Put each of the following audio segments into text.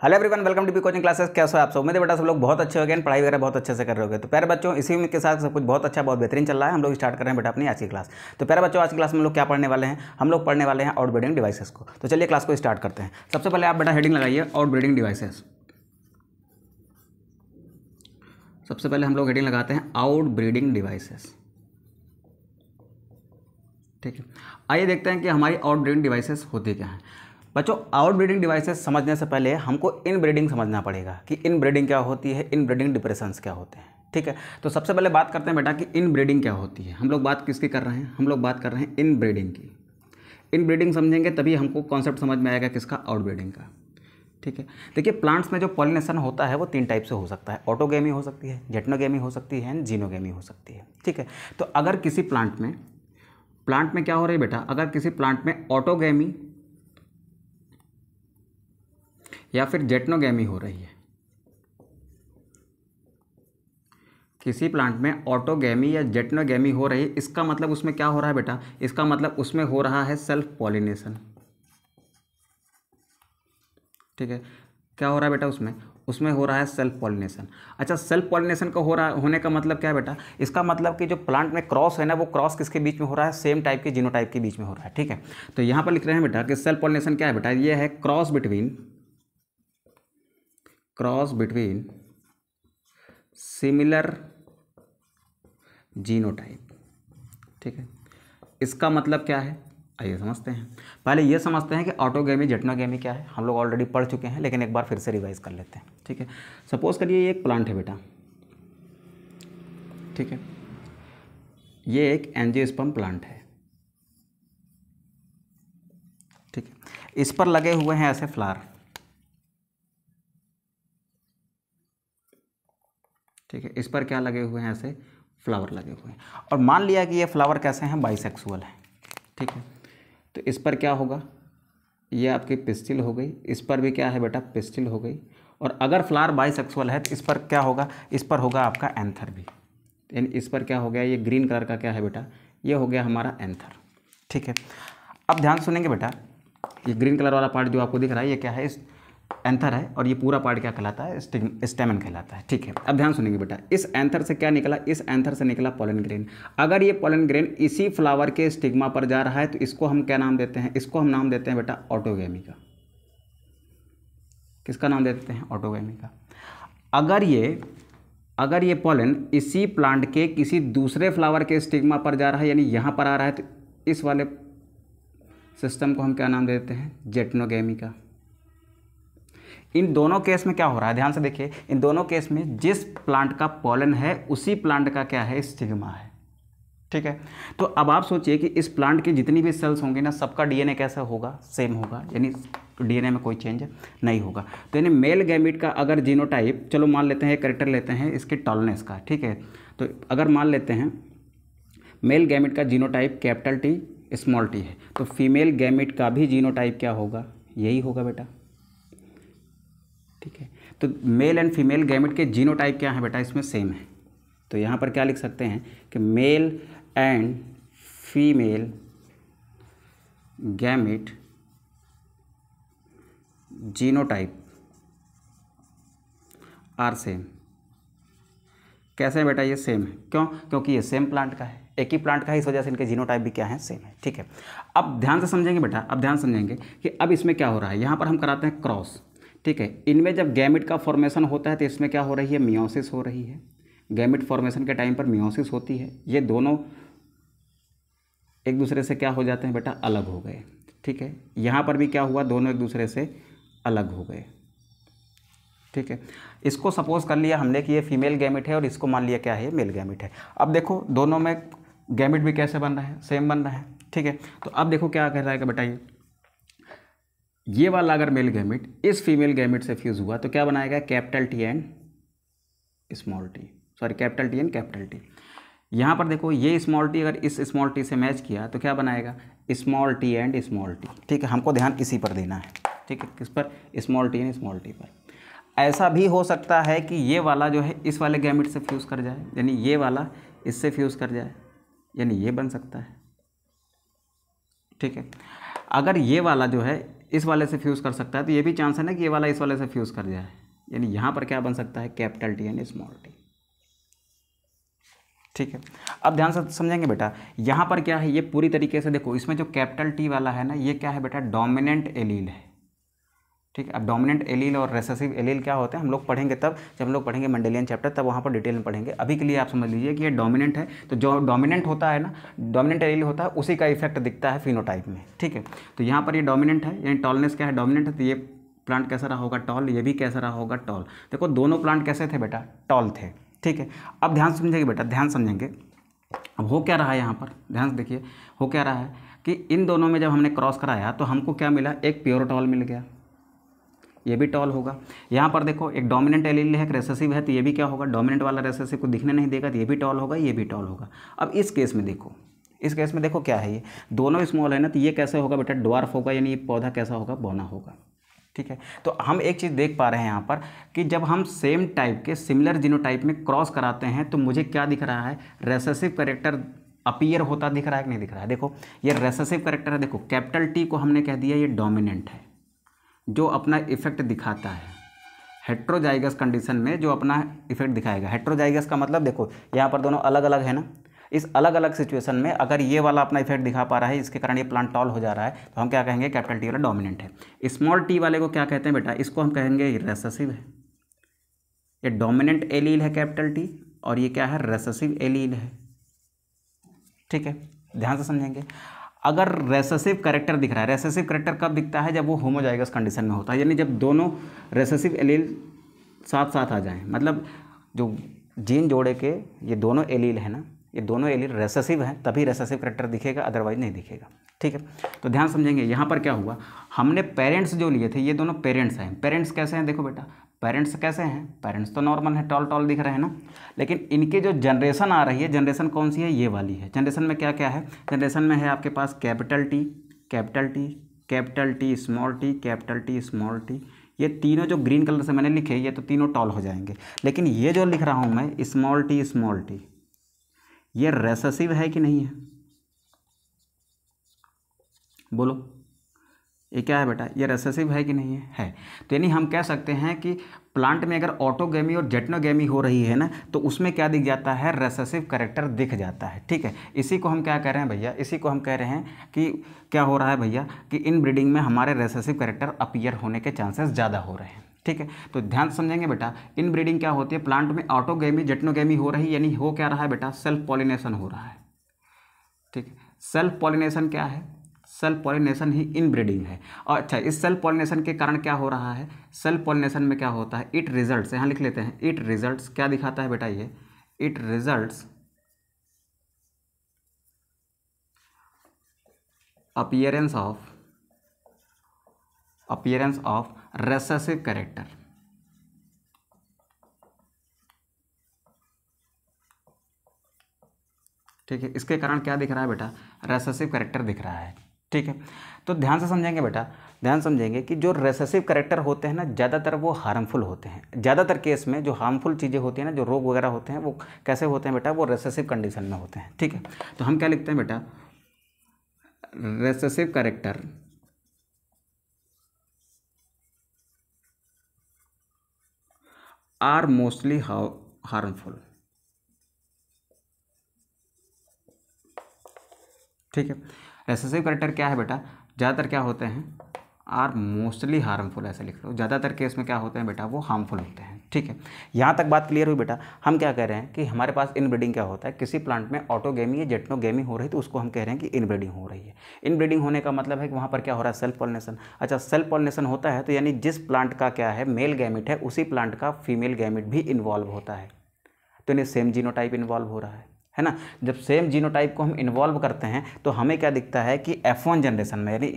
Hello everyone, welcome to B coaching classes. कैसे हो आप सब? उम्मीद है बेटा सब लोग बहुत अच्छे हो गए, पढ़ाई वगैरह बहुत अच्छे से कर रहे होगे। तो प्यारे बच्चों, इसी उम्मीद के साथ सब कुछ बहुत अच्छा, बहुत बेहतरीन चल रहा है। हम लोग स्टार्ट कर रहे हैं बेटा अपनी आज की क्लास। तो प्यारे बच्चों, आज की क्लास में हम लोग क्या पढ़ने वाले हैं? हम लोग पढ़ने वाले हैं आउटब्रीडिंग डिवाइसेस को। तो चलिए क्लास को स्टार्ट करते हैं। सबसे पहले आप बेटा हेडिंग लगाइए आउटब्रीडिंग डिवाइसेस। सबसे पहले हम लोग हेडिंग लगाते हैं आउटब्रीडिंग डिवाइसेस। ठीक है, आइए देखते हैं कि हमारी आउटब्रीडिंग डिवाइसेस होती क्या है। बच्चों, आउटब्रीडिंग डिवाइसेस समझने से पहले हमको इनब्रीडिंग समझना पड़ेगा कि इनब्रीडिंग क्या होती है, इनब्रीडिंग डिप्रेशंस क्या होते हैं। ठीक है, तो सबसे पहले बात करते हैं बेटा कि इनब्रीडिंग क्या होती है। हम लोग बात किसकी कर रहे हैं? हम लोग बात कर रहे हैं इनब्रीडिंग की। इनब्रीडिंग समझेंगे तभी हमको कॉन्सेप्ट समझ में आएगा किसका? आउटब्रीडिंग का। ठीक है, देखिए प्लांट्स में जो पॉलिनेशन होता है वो 3 टाइप से हो सकता है। ऑटोगेमी हो सकती है, जेटनोगेमी हो सकती है एंड जीनोगेमी हो सकती है। ठीक है, तो अगर किसी प्लांट में क्या हो रही है बेटा? अगर किसी प्लांट में ऑटोगेमी या फिर जेटनोगेमी हो रही है, किसी प्लांट में ऑटोगेमी या जेटनोगेमी हो रही है, इसका मतलब उसमें क्या हो रहा है बेटा? इसका मतलब उसमें हो रहा है सेल्फ पॉलिनेशन। ठीक है, क्या हो रहा है बेटा? उसमें हो रहा है सेल्फ पॉलिनेशन। अच्छा, सेल्फ पॉलिनेशन का होने का मतलब क्या है बेटा? इसका मतलब कि जो प्लांट में क्रॉस है ना, वो क्रॉस किसके बीच में हो रहा है? सेम टाइप के जीनोटाइप के बीच में हो रहा है। ठीक है, तो यहाँ पर लिख रहे हैं बेटा कि सेल्फ पॉलिनेशन क्या है बेटा? ये है क्रॉस बिटवीन सिमिलर जीनोटाइप। ठीक है, इसका मतलब क्या है? आइए समझते हैं। पहले ये समझते हैं कि ऑटोगेमी जेटनोगेमी क्या है। हम लोग ऑलरेडी पढ़ चुके हैं, लेकिन एक बार फिर से रिवाइज कर लेते हैं। ठीक है, सपोज करिए ये एक प्लांट है बेटा। ठीक है, ये एक एंजियोस्पर्म प्लांट है। ठीक है, इस पर लगे हुए हैं ऐसे फ्लावर। ठीक है, इस पर क्या लगे हुए हैं? ऐसे फ्लावर लगे हुए हैं। और मान लिया कि ये फ्लावर कैसे हैं? बाइसेक्सुअल हैं। ठीक है, तो इस पर क्या होगा? ये आपकी पिस्टिल हो गई। इस पर भी क्या है बेटा? पिस्टिल हो गई। और अगर फ्लावर बाइसेक्सुअल है तो इस पर क्या होगा? इस पर होगा आपका एंथर भी। यानी इस पर क्या हो गया? ये ग्रीन कलर का क्या है बेटा? ये हो गया हमारा एंथर। ठीक है, अब ध्यान सुनेंगे बेटा, ये ग्रीन कलर वाला पार्ट जो आपको दिख रहा है ये क्या है? इस एंथर है। और ये पूरा पार्ट क्या कहलाता है? स्टेमन कहलाता है। ठीक है, अब ध्यान सुनेंगे बेटा, इस एंथर से क्या निकला? इस एंथर से निकला पोलन ग्रेन। अगर ये पोलन ग्रेन इसी फ्लावर के स्टिग्मा पर जा रहा है तो इसको हम क्या नाम देते हैं? इसको हम नाम देते हैं बेटा ऑटोगेमी का। किसका नाम देते हैं? ऑटोगेमी का। अगर ये पोलन इसी प्लांट के किसी दूसरे फ्लावर के स्टिग्मा पर जा रहा है, यानी यहाँ पर आ रहा है, तो इस वाले सिस्टम को हम क्या नाम देते हैं? जेटनोगेमी का। इन दोनों केस में क्या हो रहा है? ध्यान से देखिए, इन दोनों केस में जिस प्लांट का पॉलन है उसी प्लांट का क्या है? स्टिग्मा है। ठीक है, तो अब आप सोचिए कि इस प्लांट की जितनी भी सेल्स होंगी ना, सबका डीएनए कैसा होगा? सेम होगा, यानी डीएनए में कोई चेंज नहीं होगा। तो यानी मेल गैमीट का अगर जीनोटाइप, चलो मान लेते हैं कैरेक्टर लेते हैं इसके टॉलनेस का। ठीक है, तो अगर मान लेते हैं मेल गैमीट का genotype capital T small T है, तो फीमेल गैमीट का भी जीनोटाइप क्या होगा? यही होगा बेटा। ठीक है, तो मेल एंड फीमेल गैमेट के जीनोटाइप क्या है बेटा? इसमें सेम है। तो यहाँ पर क्या लिख सकते हैं कि male and female gamete genotype are same. कैसे है बेटा? ये सेम है। क्यों? क्योंकि ये सेम प्लांट का है, एक ही प्लांट का है, इस वजह से इनके जीनोटाइप भी क्या है? सेम है। ठीक है, अब ध्यान से समझेंगे बेटा, अब ध्यान समझेंगे कि अब इसमें क्या हो रहा है। यहाँ पर हम कराते हैं क्रॉस। ठीक है, इनमें जब गैमेट का फॉर्मेशन होता है तो इसमें क्या हो रही है? मियोसिस हो रही है। गैमेट फॉर्मेशन के टाइम पर मियोसिस होती है। ये दोनों एक दूसरे से क्या हो जाते हैं बेटा? अलग हो गए। ठीक है, यहाँ पर भी क्या हुआ? दोनों एक दूसरे से अलग हो गए। ठीक है, इसको सपोज कर लिया हमने कि ये फीमेल गैमेट है और इसको मान लिया क्या है? मेल गैमेट है। अब देखो दोनों में गैमेट भी कैसे बन रहा है? सेम बन रहा है। ठीक है, तो अब देखो क्या कह रहा है बेटा, ये वाला अगर मेल गैमेट इस फीमेल गैमेट से फ्यूज हुआ तो क्या बनाएगा? Capital T and small T, sorry capital T and capital T. यहाँ पर देखो ये स्मॉल टी अगर इस स्मॉल टी से मैच किया तो क्या बनाएगा? Small T and small T. ठीक है, हमको ध्यान इसी पर देना है। ठीक है, किस पर? Small T and small T पर। ऐसा भी हो सकता है कि ये वाला जो है इस वाले गैमेट से फ्यूज़ कर जाए, यानी ये वाला इससे फ्यूज़ कर जाए, यानी ये बन सकता है। ठीक है, अगर ये वाला जो है इस वाले से फ्यूज़ कर सकता है, तो ये भी चांस है ना कि ये वाला इस वाले से फ्यूज़ कर जाए, यानी यहाँ पर क्या बन सकता है, कैपिटल टी यानी स्मॉल टी। ठीक है, अब ध्यान से समझेंगे बेटा, यहाँ पर क्या है, ये पूरी तरीके से देखो, इसमें जो कैपिटल टी वाला है ना, ये क्या है बेटा, डोमिनेंट एलील है। ठीक है, अब डोमिनेंट एलील और रेसेसिव एलील क्या होते हैं हम लोग पढ़ेंगे तब, जब हम लोग पढ़ेंगे मेंडेलियन चैप्टर, तब वहाँ पर डिटेल में पढ़ेंगे। अभी के लिए आप समझ लीजिए कि ये डोमिनेंट है, तो जो डोमिनेंट होता है ना, डोमिनेंट एलील होता है, उसी का इफेक्ट दिखता है फिनोटाइप में। ठीक है, तो यहाँ पर ये डोमिनेंट है, यानी टॉलनेस क्या है, डोमिनेंट है, तो ये प्लांट कैसा रहा होगा, टॉल, ये भी कैसा रहा होगा, टॉल। देखो दोनों प्लांट कैसे थे बेटा, टॉल थे। ठीक है, अब ध्यान समझेंगे बेटा, ध्यान समझेंगे, अब हो क्या रहा है यहाँ पर, ध्यान से देखिए, हो क्या रहा है कि इन दोनों में जब हमने क्रॉस कराया तो हमको क्या मिला, एक प्योर टॉल मिल गया, ये भी टॉल होगा। यहाँ पर देखो एक डोमिनेंट एलील है, एक रेसेसिव है, तो ये भी क्या होगा, डोमिनेंट वाला रेसेसिव को दिखने नहीं देगा, तो ये भी टॉल होगा, ये भी टॉल होगा। अब इस केस में देखो, इस केस में देखो क्या है, ये दोनों स्मॉल है ना, तो ये कैसे होगा बेटा, ड्वार्फ होगा, यानी ये पौधा कैसा होगा, बौना होगा। ठीक है, तो हम एक चीज़ देख पा रहे हैं यहाँ पर कि जब हम सेम टाइप के सिमिलर जीनोटाइप में क्रॉस कराते हैं तो मुझे क्या दिख रहा है, रेसेसिव कैरेक्टर अपीयर होता दिख रहा है कि नहीं दिख रहा है। देखो ये रेसेसिव कैरेक्टर है, देखो कैपिटल टी को हमने कह दिया ये डोमिनेंट है, जो अपना इफेक्ट दिखाता है हेट्रोजाइगस कंडीशन में, जो अपना इफेक्ट दिखाएगा। हेट्रोजाइगस का मतलब देखो यहाँ पर दोनों अलग अलग है ना, इस अलग अलग सिचुएशन में अगर ये वाला अपना इफेक्ट दिखा पा रहा है, इसके कारण ये प्लांट टॉल हो जा रहा है, तो हम क्या कहेंगे, कैपिटल टी वाला डोमिनेंट है। स्मॉल टी वाले को क्या कहते हैं बेटा, इसको हम कहेंगे रेसेसिव है। ये डोमिनेंट एलील है कैपिटल टी, और ये क्या है, रेसेसिव एलील है। ठीक है, ध्यान से समझेंगे। अगर रेसेसिव कैरेक्टर दिख रहा है, रेसेसिव कैरेक्टर कब दिखता है, जब वो होमोजाइगस कंडीशन में होता है, यानी जब दोनों रेसेसिव एलील साथ साथ आ जाएं, मतलब जो जीन जोड़े के ये दोनों एलील है ना, ये दोनों एलील रेसेसिव हैं, तभी रेसेसिव कैरेक्टर दिखेगा, अदरवाइज नहीं दिखेगा। ठीक है, तो ध्यान समझेंगे। यहाँ पर क्या हुआ, हमने पेरेंट्स जो लिए थे, ये दोनों पेरेंट्स हैं। पेरेंट्स कैसे हैं, देखो बेटा, पेरेंट्स कैसे हैं, पेरेंट्स तो नॉर्मल है, टॉल टॉल दिख रहे हैं ना, लेकिन इनके जो जनरेशन आ रही है, जनरेशन कौन सी है, ये वाली है। जनरेशन में क्या क्या है, जनरेशन में है आपके पास capital T, capital T, capital T small T, capital T small T. ये तीनों जो ग्रीन कलर से मैंने लिखे, ये तो तीनों टॉल हो जाएंगे। लेकिन ये जो लिख रहा हूँ मैं स्मॉल टी, ये रेसेसिव है कि नहीं है, बोलो, ये क्या है बेटा, ये रेसेसिव है कि नहीं है? तो यानी हम कह सकते हैं कि प्लांट में अगर ऑटोगेमी और जेटनोगेमी हो रही है ना, तो उसमें क्या दिख जाता है, रेसेसिव कैरेक्टर दिख जाता है। ठीक है, इसी को हम क्या कह रहे हैं भैया, इसी को हम कह रहे हैं कि क्या हो रहा है भैया, कि इन ब्रीडिंग में हमारे रेसेसिव कैरेक्टर अपीयर होने के चांसेस ज़्यादा हो रहे हैं। ठीक है, तो ध्यान समझेंगे बेटा, इन ब्रीडिंग क्या होती है, प्लांट में ऑटोगेमी जेटनोगेमी हो रही है, यानी हो क्या रहा है बेटा, सेल्फ पॉलिनेशन हो रहा है। ठीक है, सेल्फ पॉलिनेशन क्या है, सेल्फ पॉलिनेशन ही इन ब्रीडिंग है। और अच्छा, इस सेल्फ पॉलिनेशन के कारण क्या हो रहा है, सेल्फ पॉलिनेशन में क्या होता है, इट रिजल्ट्स, यहाँ लिख लेते हैं, इट रिजल्ट्स क्या दिखाता है बेटा, ये it results appearance of recessive character. ठीक है, इसके कारण क्या दिख रहा है बेटा, रेसेसिव कैरेक्टर दिख रहा है। ठीक है, तो ध्यान से समझेंगे बेटा, ध्यान समझेंगे कि जो रेसेसिव कैरेक्टर होते हैं ना, ज़्यादातर वो हार्मफुल होते हैं। ज़्यादातर केस में जो हार्मफुल चीज़ें होती हैं ना, जो रोग वगैरह होते हैं, वो कैसे होते हैं बेटा, वो रेसेसिव कंडीशन में होते हैं। ठीक है, तो हम क्या लिखते हैं बेटा, recessive character are mostly harmful. ठीक है, रेसेसिव कैरेक्टर क्या है बेटा, ज़्यादातर क्या होते हैं, आर मोस्टली हार्मफुल, ऐसे लिख लो। ज़्यादातर केस में क्या होते हैं बेटा, वो हार्मफुल होते हैं। ठीक है, यहाँ तक बात क्लियर हुई बेटा। हम क्या कह रहे हैं कि हमारे पास इनब्रीडिंग क्या होता है, किसी प्लांट में ऑटोगेमी या जेटनोगेमी हो रही है, तो उसको हम कह रहे हैं कि इनब्रीडिंग हो रही है। इनब्रीडिंग होने का मतलब है कि वहाँ पर क्या हो रहा है, सेल्फ पॉलिनेशन। अच्छा, सेल्फ पॉलिनेशन होता है तो यानी जिस प्लांट का क्या है, मेल गैमिट है, उसी प्लांट का फीमेल गैमिट भी इन्वॉल्व होता है, तो यानी सेम जीनोटाइप इन्वॉल्व हो रहा है ना। जब सेम जीनोटाइप को हम इन्वॉल्व करते हैं तो हमें क्या दिखता है कि F1 जनरेशन में, यानी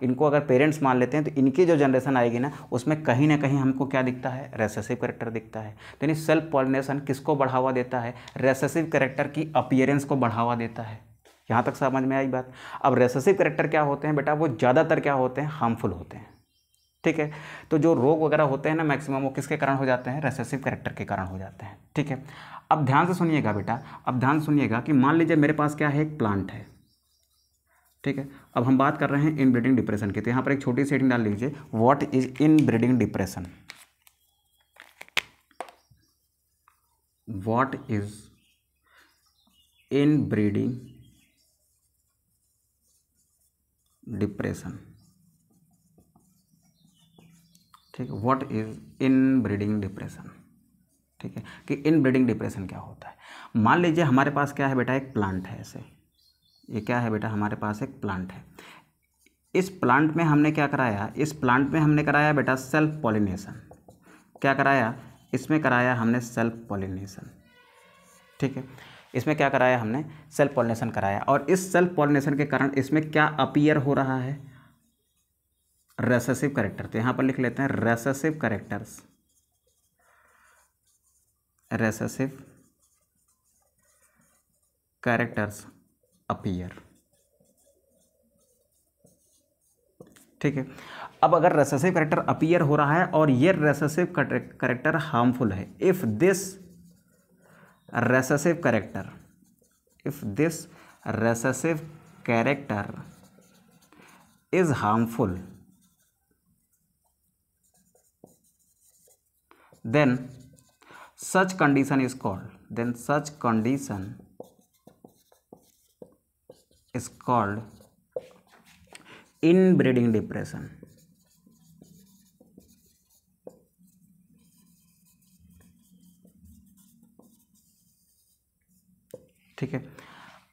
इनको अगर पेरेंट्स मान लेते हैं, तो इनकी जो जनरेशन आएगी ना, उसमें कहीं ना कहीं हमको क्या दिखता है, रेसेसिव कैरेक्टर दिखता है। तो यानी सेल्फ पॉलिनेशन किसको बढ़ावा देता है, रेसेसिव कैरेक्टर की अपीयरेंस को बढ़ावा देता है। यहाँ तक समझ में आई बात। अब रेसेसिव कैरेक्टर क्या होते हैं बेटा, वो ज़्यादातर क्या होते हैं, हार्मफुल होते हैं। ठीक है, तो जो रोग वगैरह होते हैं ना, मैक्सिमम वो किसके कारण हो जाते हैं, रेसेसिव कैरेक्टर के कारण हो जाते हैं। ठीक है, अब ध्यान से सुनिएगा बेटा, अब ध्यान सुनिएगा कि मान लीजिए मेरे पास क्या है, एक प्लांट है, ठीक है, अब हम बात कर रहे हैं इनब्रीडिंग डिप्रेशन की, तो यहाँ पर एक छोटी सी हेडिंग डाल लीजिए, what is inbreeding depression. What is inbreeding depression. ठीक है, व्हाट इज इनब्रीडिंग डिप्रेशन। ठीक है, कि इनब्रीडिंग डिप्रेशन क्या होता है। मान लीजिए हमारे पास क्या है बेटा, एक प्लांट है ऐसे, ये क्या है बेटा, हमारे पास एक प्लांट है। इस प्लांट में हमने क्या कराया, इस प्लांट में हमने कराया बेटा सेल्फ पॉलिनेशन। क्या कराया, इसमें कराया हमने सेल्फ पॉलिनेशन। ठीक है, इसमें क्या कराया हमने, सेल्फ पॉलिनेशन कराया, और इस सेल्फ पॉलिनेशन के कारण इसमें क्या अपीयर हो रहा है, रेसेसिव कैरेक्टर। तो यहाँ पर लिख लेते हैं recessive characters, recessive characters appear. ठीक है, अब अगर रेसेसिव कैरेक्टर अपीयर हो रहा है और ये रेसेसिव कैरेक्टर हार्मफुल है, if this recessive character, if this recessive character is harmful, then such condition is called, then such condition is called inbreeding depression। ठीक है,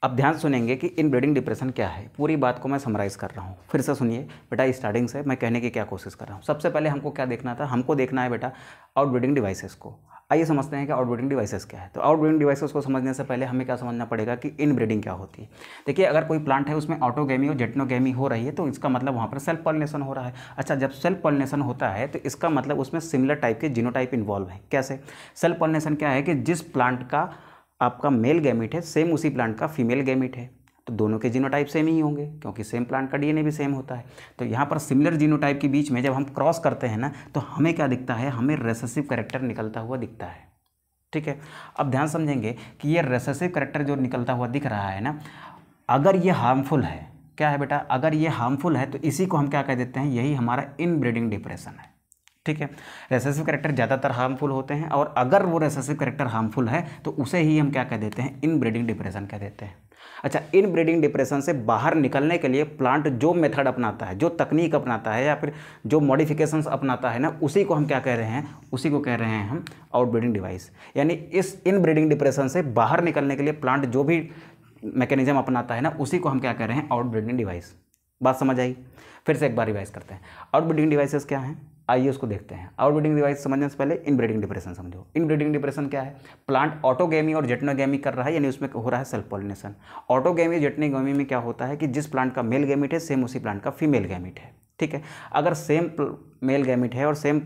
अब ध्यान सुनेंगे कि इनब्रीडिंग डिप्रेशन क्या है। पूरी बात को मैं समराइज कर रहा हूँ, फिर से सुनिए बेटा, स्टार्टिंग से मैं कहने की क्या कोशिश कर रहा हूँ। सबसे पहले हमको क्या देखना था, हमको देखना है बेटा आउटब्रीडिंग डिवाइसेस को। आइए समझते हैं कि आउटब्रीडिंग डिवाइसेस क्या है। तो आउटब्रीडिंग डिवाइसेस को समझने से पहले हमें क्या समझना पड़ेगा कि इनब्रीडिंग क्या होती है। देखिए, अगर कोई प्लांट है उसमें ऑटोगेमी और जेटनोगेमी हो रही है, तो इसका मतलब वहाँ पर सेल्फ पॉलिनेशन हो रहा है। अच्छा, जब सेल्फ पॉलिनेशन होता है तो इसका मतलब उसमें सिमिलर टाइप के जीनोटाइप इन्वॉल्व है। कैसे? सेल्फ पॉलिनेशन क्या है कि जिस प्लांट का आपका मेल गैमीट है, सेम उसी प्लांट का फीमेल गैमीट है, तो दोनों के जीनोटाइप सेम ही होंगे, क्योंकि सेम प्लांट का डीएनए भी सेम होता है। तो यहाँ पर सिमिलर जीनोटाइप के बीच में जब हम क्रॉस करते हैं ना, तो हमें क्या दिखता है, हमें रेसेसिव कैरेक्टर निकलता हुआ दिखता है। ठीक है, अब ध्यान समझेंगे कि ये रेसेसिव कैरेक्टर जो निकलता हुआ दिख रहा है ना, अगर ये हार्मफुल है, क्या है बेटा, अगर ये हार्मफुल है तो इसी को हम क्या कह देते हैं, यही हमारा इनब्रीडिंग डिप्रेशन है। ठीक है, रेसेसिव कैरेक्टर ज़्यादातर हार्मफुल होते हैं, और अगर वो रेसेसिव कैरेक्टर हार्मफुल है तो उसे ही हम क्या कह देते हैं, इनब्रीडिंग डिप्रेशन कह देते हैं। अच्छा, इनब्रीडिंग डिप्रेशन से बाहर निकलने के लिए प्लांट जो मेथड अपनाता है, जो तकनीक अपनाता है, या फिर जो मॉडिफिकेशंस अपनाता है ना, उसी को हम क्या कह रहे हैं, उसी को कह रहे हैं हम आउटब्रीडिंग डिवाइस। यानी इस इनब्रीडिंग डिप्रेशन से बाहर निकलने के लिए प्लांट जो भी मैकेनिज्म अपनाता है ना, उसी को हम क्या कह रहे हैं, आउटब्रीडिंग डिवाइस। बात समझ आई? फिर से एक बार रिवाइज करते हैं। आउटब्रीडिंग डिवाइसेस क्या हैं, आइए उसको देखते हैं। आउटब्रीडिंग डिवाइस समझने से पहले इनब्रीडिंग डिप्रेशन समझो। इनब्रीडिंग डिप्रेशन क्या है? प्लांट ऑटोगेमी और जेटनोगेमी कर रहा है, यानी उसमें हो रहा है सेल्फ पॉलिनेशन। ऑटोगेमी जेटनोगेमी में क्या होता है कि जिस प्लांट का मेल गैमीट है, सेम उसी प्लांट का फीमेल गैमीट है। ठीक है, अगर सेम मेल गैमीट है और सेम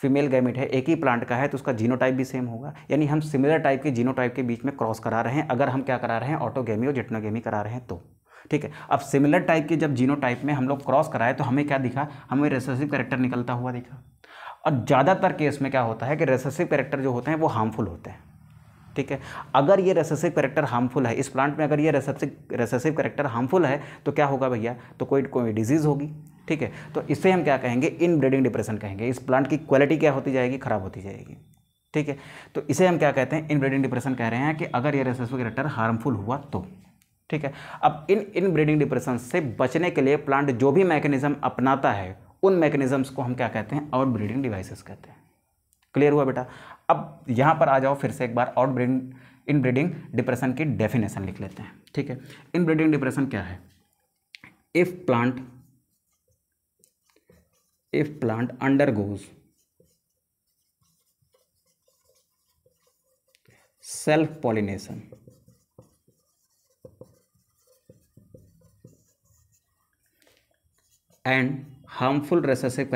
फीमेल गैमीट है, एक ही प्लांट का है, तो उसका जीनोटाइप भी सेम होगा। यानी हम सिमिलर टाइप के जीनोटाइप के बीच में क्रॉस करा रहे हैं, अगर हम क्या करा रहे हैं, ऑटोगेमी और जेटनोगेमी करा रहे हैं तो। ठीक है, अब सिमिलर टाइप के जब जीनोटाइप में हम लोग क्रॉस कराए तो हमें क्या दिखा, हमें रेसेसिव कैरेक्टर निकलता हुआ दिखा। और ज़्यादातर केस में क्या होता है कि रेसेसिव कैरेक्टर जो होते हैं वो हार्मफुल होते हैं। ठीक है, अगर ये रेसेसिव कैरेक्टर हार्मफुल है, इस प्लांट में अगर ये रेसेसिव कैरेक्टर हार्मफुल है, तो क्या होगा भैया, तो कोई डिजीज़ होगी। ठीक है, तो इसे हम क्या कहेंगे, इनब्रीडिंग डिप्रेशन कहेंगे। इस प्लांट की क्वालिटी क्या होती जाएगी, खराब होती जाएगी। ठीक है, तो इसे हम क्या कहते हैं, इनब्रीडिंग डिप्रेशन कह रहे हैं कि अगर ये रेसेसिव कैरेक्टर हार्मफुल हुआ तो। ठीक है, अब इनब्रीडिंग डिप्रेशन से बचने के लिए प्लांट जो भी मैकेनिज्म अपनाता है, उन मैकेनिज्म्स को हम क्या कहते हैं, आउटब्रीडिंग डिवाइसेस कहते हैं। क्लियर हुआ बेटा? अब यहाँ पर आ जाओ, फिर से एक बार इनब्रीडिंग डिप्रेशन की डेफिनेशन लिख लेते हैं। ठीक है, इनब्रीडिंग डिप्रेशन क्या है? If plant undergoes self pollination and harmful recessive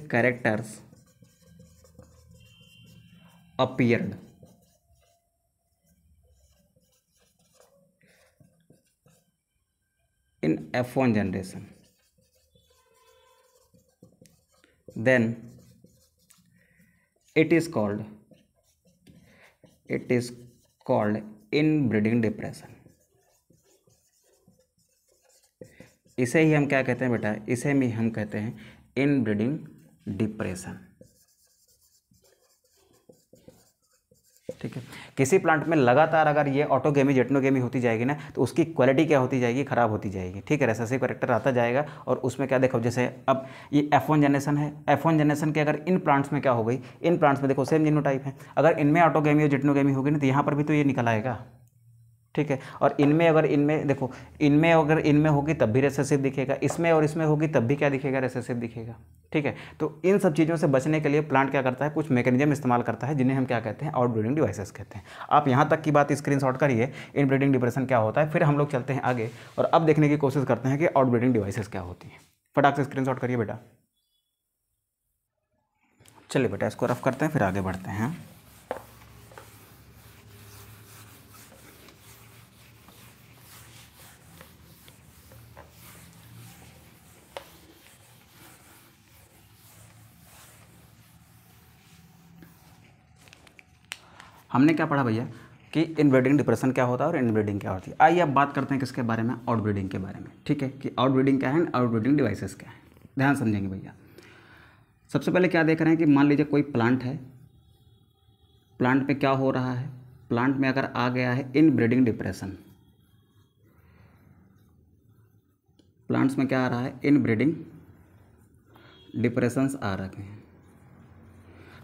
characters appeared in F1 generation, then it is called it is called inbreeding depression. इसे ही हम क्या कहते हैं बेटा, इसे भी हम कहते हैं इनब्रीडिंग डिप्रेशन। ठीक है, किसी प्लांट में लगातार अगर ये ऑटोगेमी जेटनोगेमी होती जाएगी ना तो उसकी क्वालिटी क्या होती जाएगी, खराब होती जाएगी। ठीक है, रेसेसिव कैरेक्टर आता जाएगा और उसमें क्या देखो, जैसे अब ये F1 जनरेशन है, F1 जनरेशन के अगर इन प्लांट्स में क्या हो गई, इन प्लांट्स में देखो सेम जीनोटाइप है, अगर इनमें ऑटोगेमी और जेटनोगेमी होगी ना तो यहाँ पर भी तो ये निकल आएगा। ठीक है, और इनमें अगर इनमें देखो, इनमें अगर इनमें होगी तब भी रेसेसिव दिखेगा, इसमें और इसमें होगी तब भी क्या दिखेगा, रेसेसिव दिखेगा। ठीक है, तो इन सब चीज़ों से बचने के लिए प्लांट क्या करता है, कुछ मैकेनिज्म इस्तेमाल करता है जिन्हें हम क्या कहते हैं, आउटब्रीडिंग डिवाइसेस कहते हैं। आप यहाँ तक की बात स्क्रीनशॉट करिए, इनब्रीडिंग डिप्रेशन क्या होता है, फिर हम लोग चलते हैं आगे और अब देखने की कोशिश करते हैं कि आउटब्रीडिंग डिवाइसेस क्या होती हैं। फटाक से स्क्रीनशॉट करिए बेटा। चलिए बेटा इसको रफ करते हैं फिर आगे बढ़ते हैं। हमने क्या पढ़ा भैया कि इनब्रीडिंग डिप्रेशन क्या होता है और इनब्रीडिंग क्या होती है। आइए अब बात करते हैं किसके बारे में, आउटब्रीडिंग के बारे में। ठीक है, कि आउटब्रीडिंग क्या है, आउटब्रीडिंग डिवाइसेस क्या है। ध्यान समझेंगे भैया। सबसे पहले क्या देख रहे हैं कि मान लीजिए कोई प्लांट है, प्लांट में क्या हो रहा है, प्लांट में अगर आ गया है इनब्रीडिंग डिप्रेशन, प्लांट्स में क्या आ रहा है, इनब्रीडिंग डिप्रेशंस आ रखे हैं।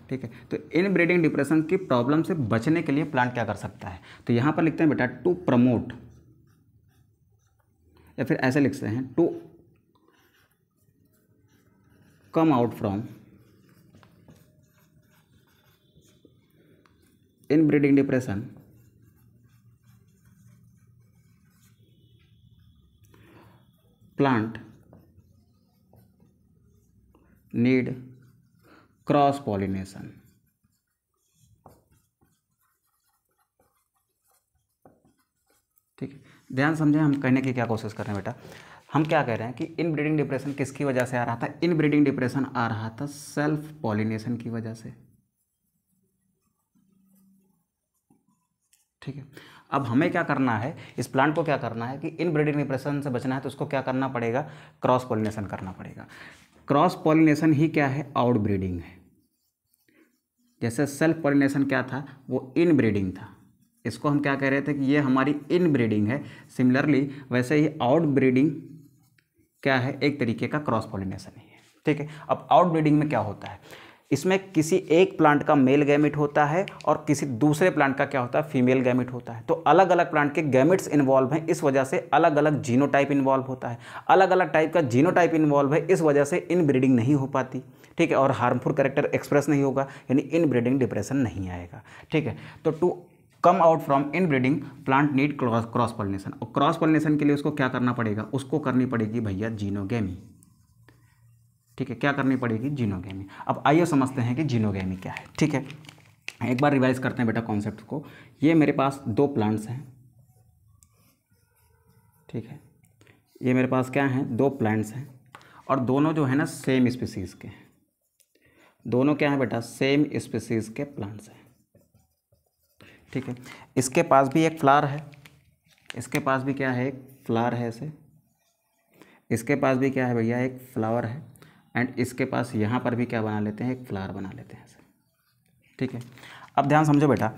ठीक है, तो इनब्रीडिंग डिप्रेशन की प्रॉब्लम से बचने के लिए प्लांट क्या कर सकता है, तो यहां पर लिखते हैं बेटा टू प्रमोट, या फिर ऐसे लिखते हैं to come out from inbreeding depression plant need cross pollination. ठीक है, ध्यान समझें हम कहने की क्या कोशिश कर रहे हैं बेटा। हम क्या कह रहे हैं कि इनब्रीडिंग डिप्रेशन किसकी वजह से आ रहा था, इनब्रीडिंग डिप्रेशन आ रहा था सेल्फ पॉलिनेशन की वजह से। ठीक है, अब हमें क्या करना है, इस प्लांट को क्या करना है कि इनब्रीडिंग डिप्रेशन से बचना है तो उसको क्या करना पड़ेगा, क्रॉस पॉलिनेशन करना पड़ेगा। क्रॉस पॉलिनेशन ही क्या है, आउटब्रीडिंग है। जैसे सेल्फ पॉलिनेशन क्या था, वो इनब्रीडिंग था, इसको हम क्या कह रहे थे कि ये हमारी इनब्रीडिंग है। सिमिलरली वैसे ही आउटब्रीडिंग क्या है, एक तरीके का क्रॉस पॉलिनेशन ही है। ठीक है, अब आउटब्रीडिंग में क्या होता है, इसमें किसी एक प्लांट का मेल गैमेट होता है और किसी दूसरे प्लांट का क्या होता है, फीमेल गैमेट होता है। तो अलग अलग प्लांट के गैमेट्स इन्वॉल्व हैं, इस वजह से अलग अलग जीनोटाइप इन्वॉल्व होता है। अलग अलग टाइप का जीनोटाइप इन्वॉल्व है, इस वजह से इनब्रीडिंग नहीं हो पाती। ठीक है, और हार्मफुल कैरेक्टर एक्सप्रेस नहीं होगा, यानी इनब्रीडिंग डिप्रेशन नहीं आएगा। ठीक है, तो to come out from inbreeding plant need cross pollination, और क्रॉस पॉलिनेशन के लिए उसको क्या करना पड़ेगा, उसको करनी पड़ेगी भैया जीनोगेमी। ठीक है, क्या करनी पड़ेगी, जीनोगेमी। अब आइए समझते हैं कि जीनोगेमी क्या है। ठीक है, एक बार रिवाइज करते हैं बेटा कॉन्सेप्ट को। ये मेरे पास दो प्लांट्स हैं। ठीक है, ये मेरे पास क्या हैं, दो प्लांट्स हैं और दोनों जो है ना सेम स्पीसीज़ के हैं। दोनों क्या हैं बेटा, सेम स्पीसीज़ के प्लांट्स हैं। ठीक है, इसके पास भी एक फ्लावर है, इसके पास भी क्या है, एक फ्लावर है ऐसे, इसके पास भी क्या है भैया, एक फ्लावर है, एंड इसके पास यहाँ पर भी क्या बना लेते हैं, एक फ्लावर बना लेते हैं ऐसे। ठीक है, अब ध्यान समझो बेटा,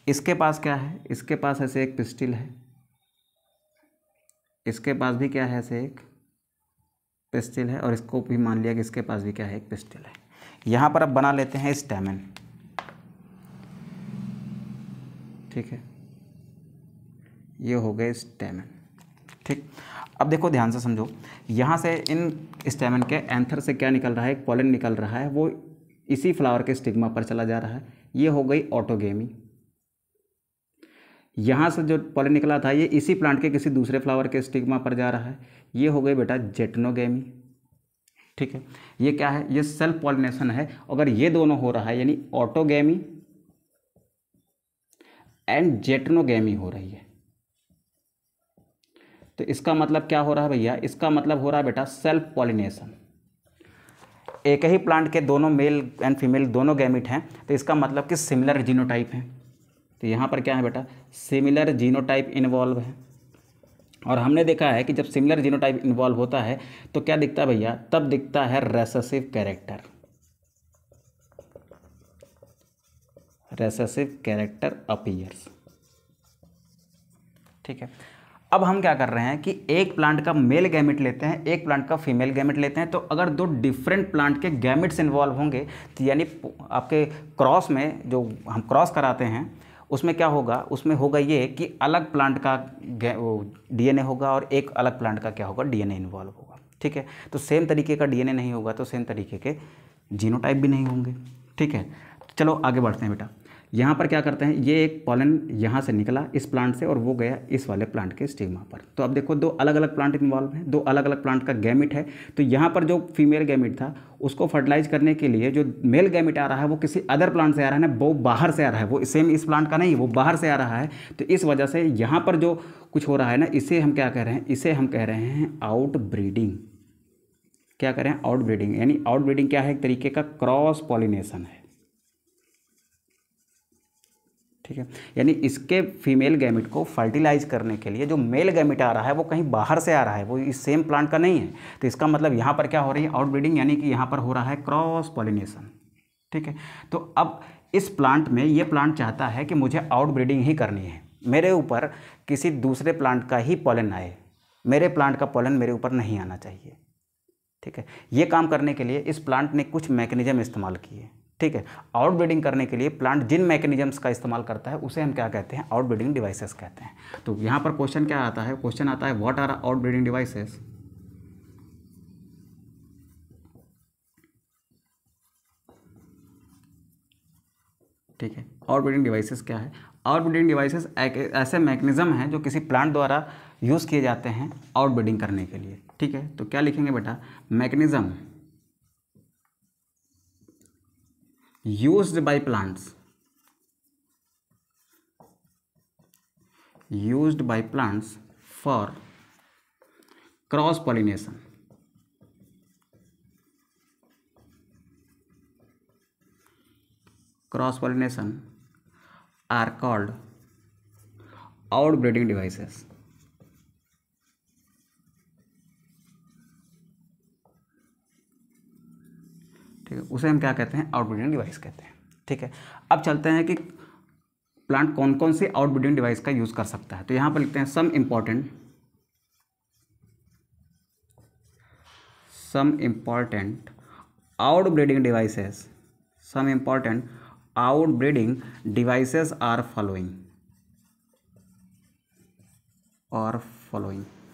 इसके पास क्या है, इसके पास ऐसे एक पिस्टिल है, इसके पास भी क्या है, ऐसे एक पिस्टिल है, और इसको भी मान लिया कि इसके पास भी क्या है, एक पिस्टिल है। यहाँ पर अब बना लेते हैं स्टैमेन। ठीक है, ये हो गए स्टैमेन। ठीक, अब देखो ध्यान से समझो, यहाँ से इन स्टैमेन के एंथर से क्या निकल रहा है, एक पॉलन निकल रहा है, वो इसी फ्लावर के स्टिग्मा पर चला जा रहा है। ये हो गई ऑटोगेमी। यहाँ से जो पॉलन निकला था ये इसी प्लांट के किसी दूसरे फ्लावर के स्टिग्मा पर जा रहा है, ये हो गई बेटा जेटनोगेमी। ठीक है, ये क्या है, ये सेल्फ पॉलिनेशन है। अगर ये दोनों हो रहा है यानी ऑटोगेमी एंड जेटनोगेमी हो रही है, तो इसका मतलब क्या हो रहा है भैया, इसका मतलब हो रहा है बेटा सेल्फ पॉलिनेशन। एक ही प्लांट के दोनों मेल एंड फीमेल दोनों गैमिट हैं, तो इसका मतलब कि सिमिलर जीनोटाइप हैं। तो यहाँ पर क्या है बेटा, सिमिलर जीनोटाइप इन्वॉल्व है। और हमने देखा है कि जब सिमिलर जीनोटाइप इन्वॉल्व होता है तो क्या दिखता है भैया, तब दिखता है recessive character, recessive character appears. ठीक है, अब हम क्या कर रहे हैं कि एक प्लांट का मेल गैमेट लेते हैं, एक प्लांट का फीमेल गैमेट लेते हैं। तो अगर दो डिफरेंट प्लांट के गैमेट्स इन्वॉल्व होंगे तो यानी आपके क्रॉस में जो हम क्रॉस कराते हैं उसमें क्या होगा, उसमें होगा ये कि अलग प्लांट का डीएनए होगा और एक अलग प्लांट का क्या होगा, डीएनए इन्वॉल्व होगा। ठीक है, तो सेम तरीके का डीएनए नहीं होगा तो सेम तरीके के जीनोटाइप भी नहीं होंगे। ठीक है, चलो आगे बढ़ते हैं बेटा। यहाँ पर क्या करते हैं, ये एक पॉलन यहाँ से निकला इस प्लांट से और वो गया इस वाले प्लांट के स्टिग्मा पर। तो अब देखो दो अलग अलग प्लांट इन्वॉल्व हैं, दो अलग अलग प्लांट का गैमिट है। तो यहाँ पर जो फीमेल गैमिट था उसको फर्टिलाइज करने के लिए जो मेल गैमिट आ रहा है वो किसी अदर प्लांट से आ रहा है ना, वो बाहर से आ रहा है, वो सेम इस प्लांट का नहीं, वो बाहर से आ रहा है। तो इस वजह से यहाँ पर जो कुछ हो रहा है ना, इसे हम क्या कह रहे हैं, इसे हम कह रहे हैं आउट ब्रीडिंग। क्या कह रहे हैं, आउट ब्रीडिंग। यानी आउट ब्रीडिंग क्या है, एक तरीके का क्रॉस पॉलिनेशन है। ठीक है, यानी इसके फीमेल गैमेट को फर्टिलाइज करने के लिए जो मेल गैमेट आ रहा है वो कहीं बाहर से आ रहा है, वो इस सेम प्लांट का नहीं है। तो इसका मतलब यहाँ पर क्या हो रही है, आउट ब्रीडिंग, यानी कि यहाँ पर हो रहा है क्रॉस पॉलिनेशन। ठीक है, तो अब इस प्लांट में ये प्लांट चाहता है कि मुझे आउट ब्रीडिंग ही करनी है, मेरे ऊपर किसी दूसरे प्लांट का ही पॉलन आए, मेरे प्लांट का पॉलन मेरे ऊपर नहीं आना चाहिए। ठीक है, ये काम करने के लिए इस प्लांट ने कुछ मैकेनिज्म इस्तेमाल किए। ठीक है, आउट ब्रीडिंग करने के लिए प्लांट जिन मैकेनिज्म्स का इस्तेमाल करता है उसे हम क्या कहते हैं, आउट ब्रीडिंग डिवाइसेस कहते हैं। तो यहाँ पर क्वेश्चन क्या आता है, क्वेश्चन आता है what are out breeding devices. ठीक है, आउट ब्रीडिंग डिवाइसेस क्या है, आउट ब्रीडिंग डिवाइसेस ऐसे मैकेनिज्म हैं जो किसी प्लांट द्वारा यूज़ किए जाते हैं आउट ब्रीडिंग करने के लिए। ठीक है, तो क्या लिखेंगे बेटा, mechanism used by plants for cross pollination। cross pollination are called outbreeding devices। ठीक है, उसे हम क्या कहते हैं, आउटब्रीडिंग डिवाइस कहते हैं। ठीक है, अब चलते हैं कि प्लांट कौन कौन सी आउटब्रीडिंग डिवाइस का यूज़ कर सकता है। तो यहाँ पर लिखते हैं some important outbreeding devices are following.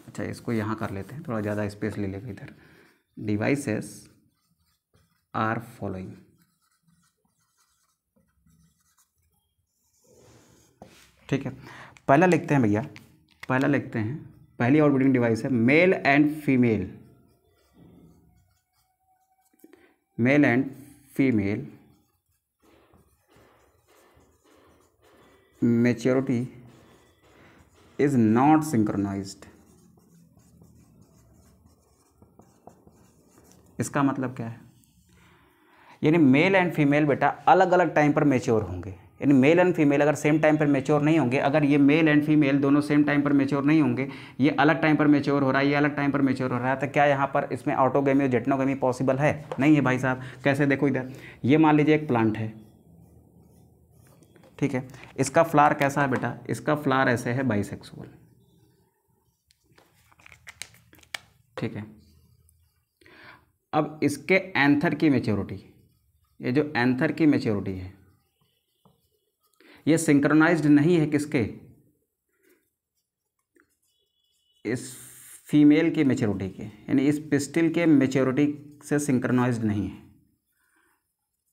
अच्छा, इसको यहाँ कर लेते हैं, थोड़ा ज़्यादा स्पेस ले लेंगे इधर। Devices are following. ठीक है, पहला लिखते हैं भैया, पहला लिखते हैं, पहली आउटब्रीडिंग डिवाइस है male and female maturity is not synchronised. इसका मतलब क्या है, यानी मेल एंड फीमेल बेटा अलग अलग टाइम पर मैच्योर होंगे। यानी मेल एंड फीमेल अगर सेम टाइम पर मैच्योर नहीं होंगे, अगर ये मेल एंड फीमेल दोनों सेम टाइम पर मैच्योर नहीं होंगे, ये अलग टाइम पर मैच्योर हो रहा है, ये अलग टाइम पर मैच्योर हो रहा है, तो क्या यहाँ पर इसमें ऑटोगेमी और जेटनोगेमी पॉसिबल है? नहीं है भाई साहब। कैसे, देखो इधर, ये मान लीजिए एक प्लांट है। ठीक है, इसका फ्लावर कैसा है बेटा, इसका फ्लावर ऐसे है बाइसेक्सुअल। ठीक है, अब इसके एंथर की मैच्योरिटी, ये जो एंथर की मैच्योरिटी है ये सिंक्रोनाइज्ड नहीं है किसके, इस फीमेल की मैच्योरिटी के, यानी इस पिस्टिल के मैच्योरिटी से सिंक्रोनाइज्ड नहीं है।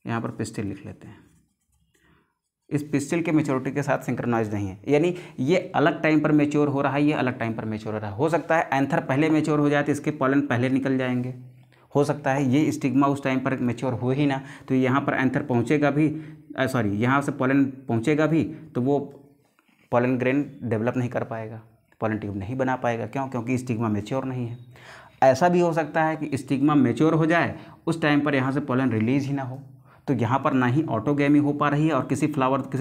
यहाँ पर पिस्टिल लिख लेते हैं, इस पिस्टिल के मैच्योरिटी के साथ सिंक्रोनाइज्ड नहीं है। यानी ये अलग टाइम पर मैच्योर हो रहा है, ये अलग टाइम पर मैच्योर हो रहा है। हो सकता है एंथर पहले मैच्योर हो जाए तो इसके पॉलन पहले निकल जाएंगे, हो सकता है ये स्टिग्मा उस टाइम पर मैच्योर हो ही ना, तो यहाँ पर एंथर पहुँचेगा भी, यहाँ से पॉलन पहुँचेगा भी तो वो पॉलन ग्रेन डेवलप नहीं कर पाएगा, पॉलन ट्यूब नहीं बना पाएगा। क्यों? क्योंकि स्टिग्मा मैच्योर नहीं है। ऐसा भी हो सकता है कि स्टिग्मा मैच्योर हो जाए, उस टाइम पर यहाँ से पॉलन रिलीज ही ना हो, तो यहाँ पर ना ही ऑटोगैमी हो पा रही है, और किसी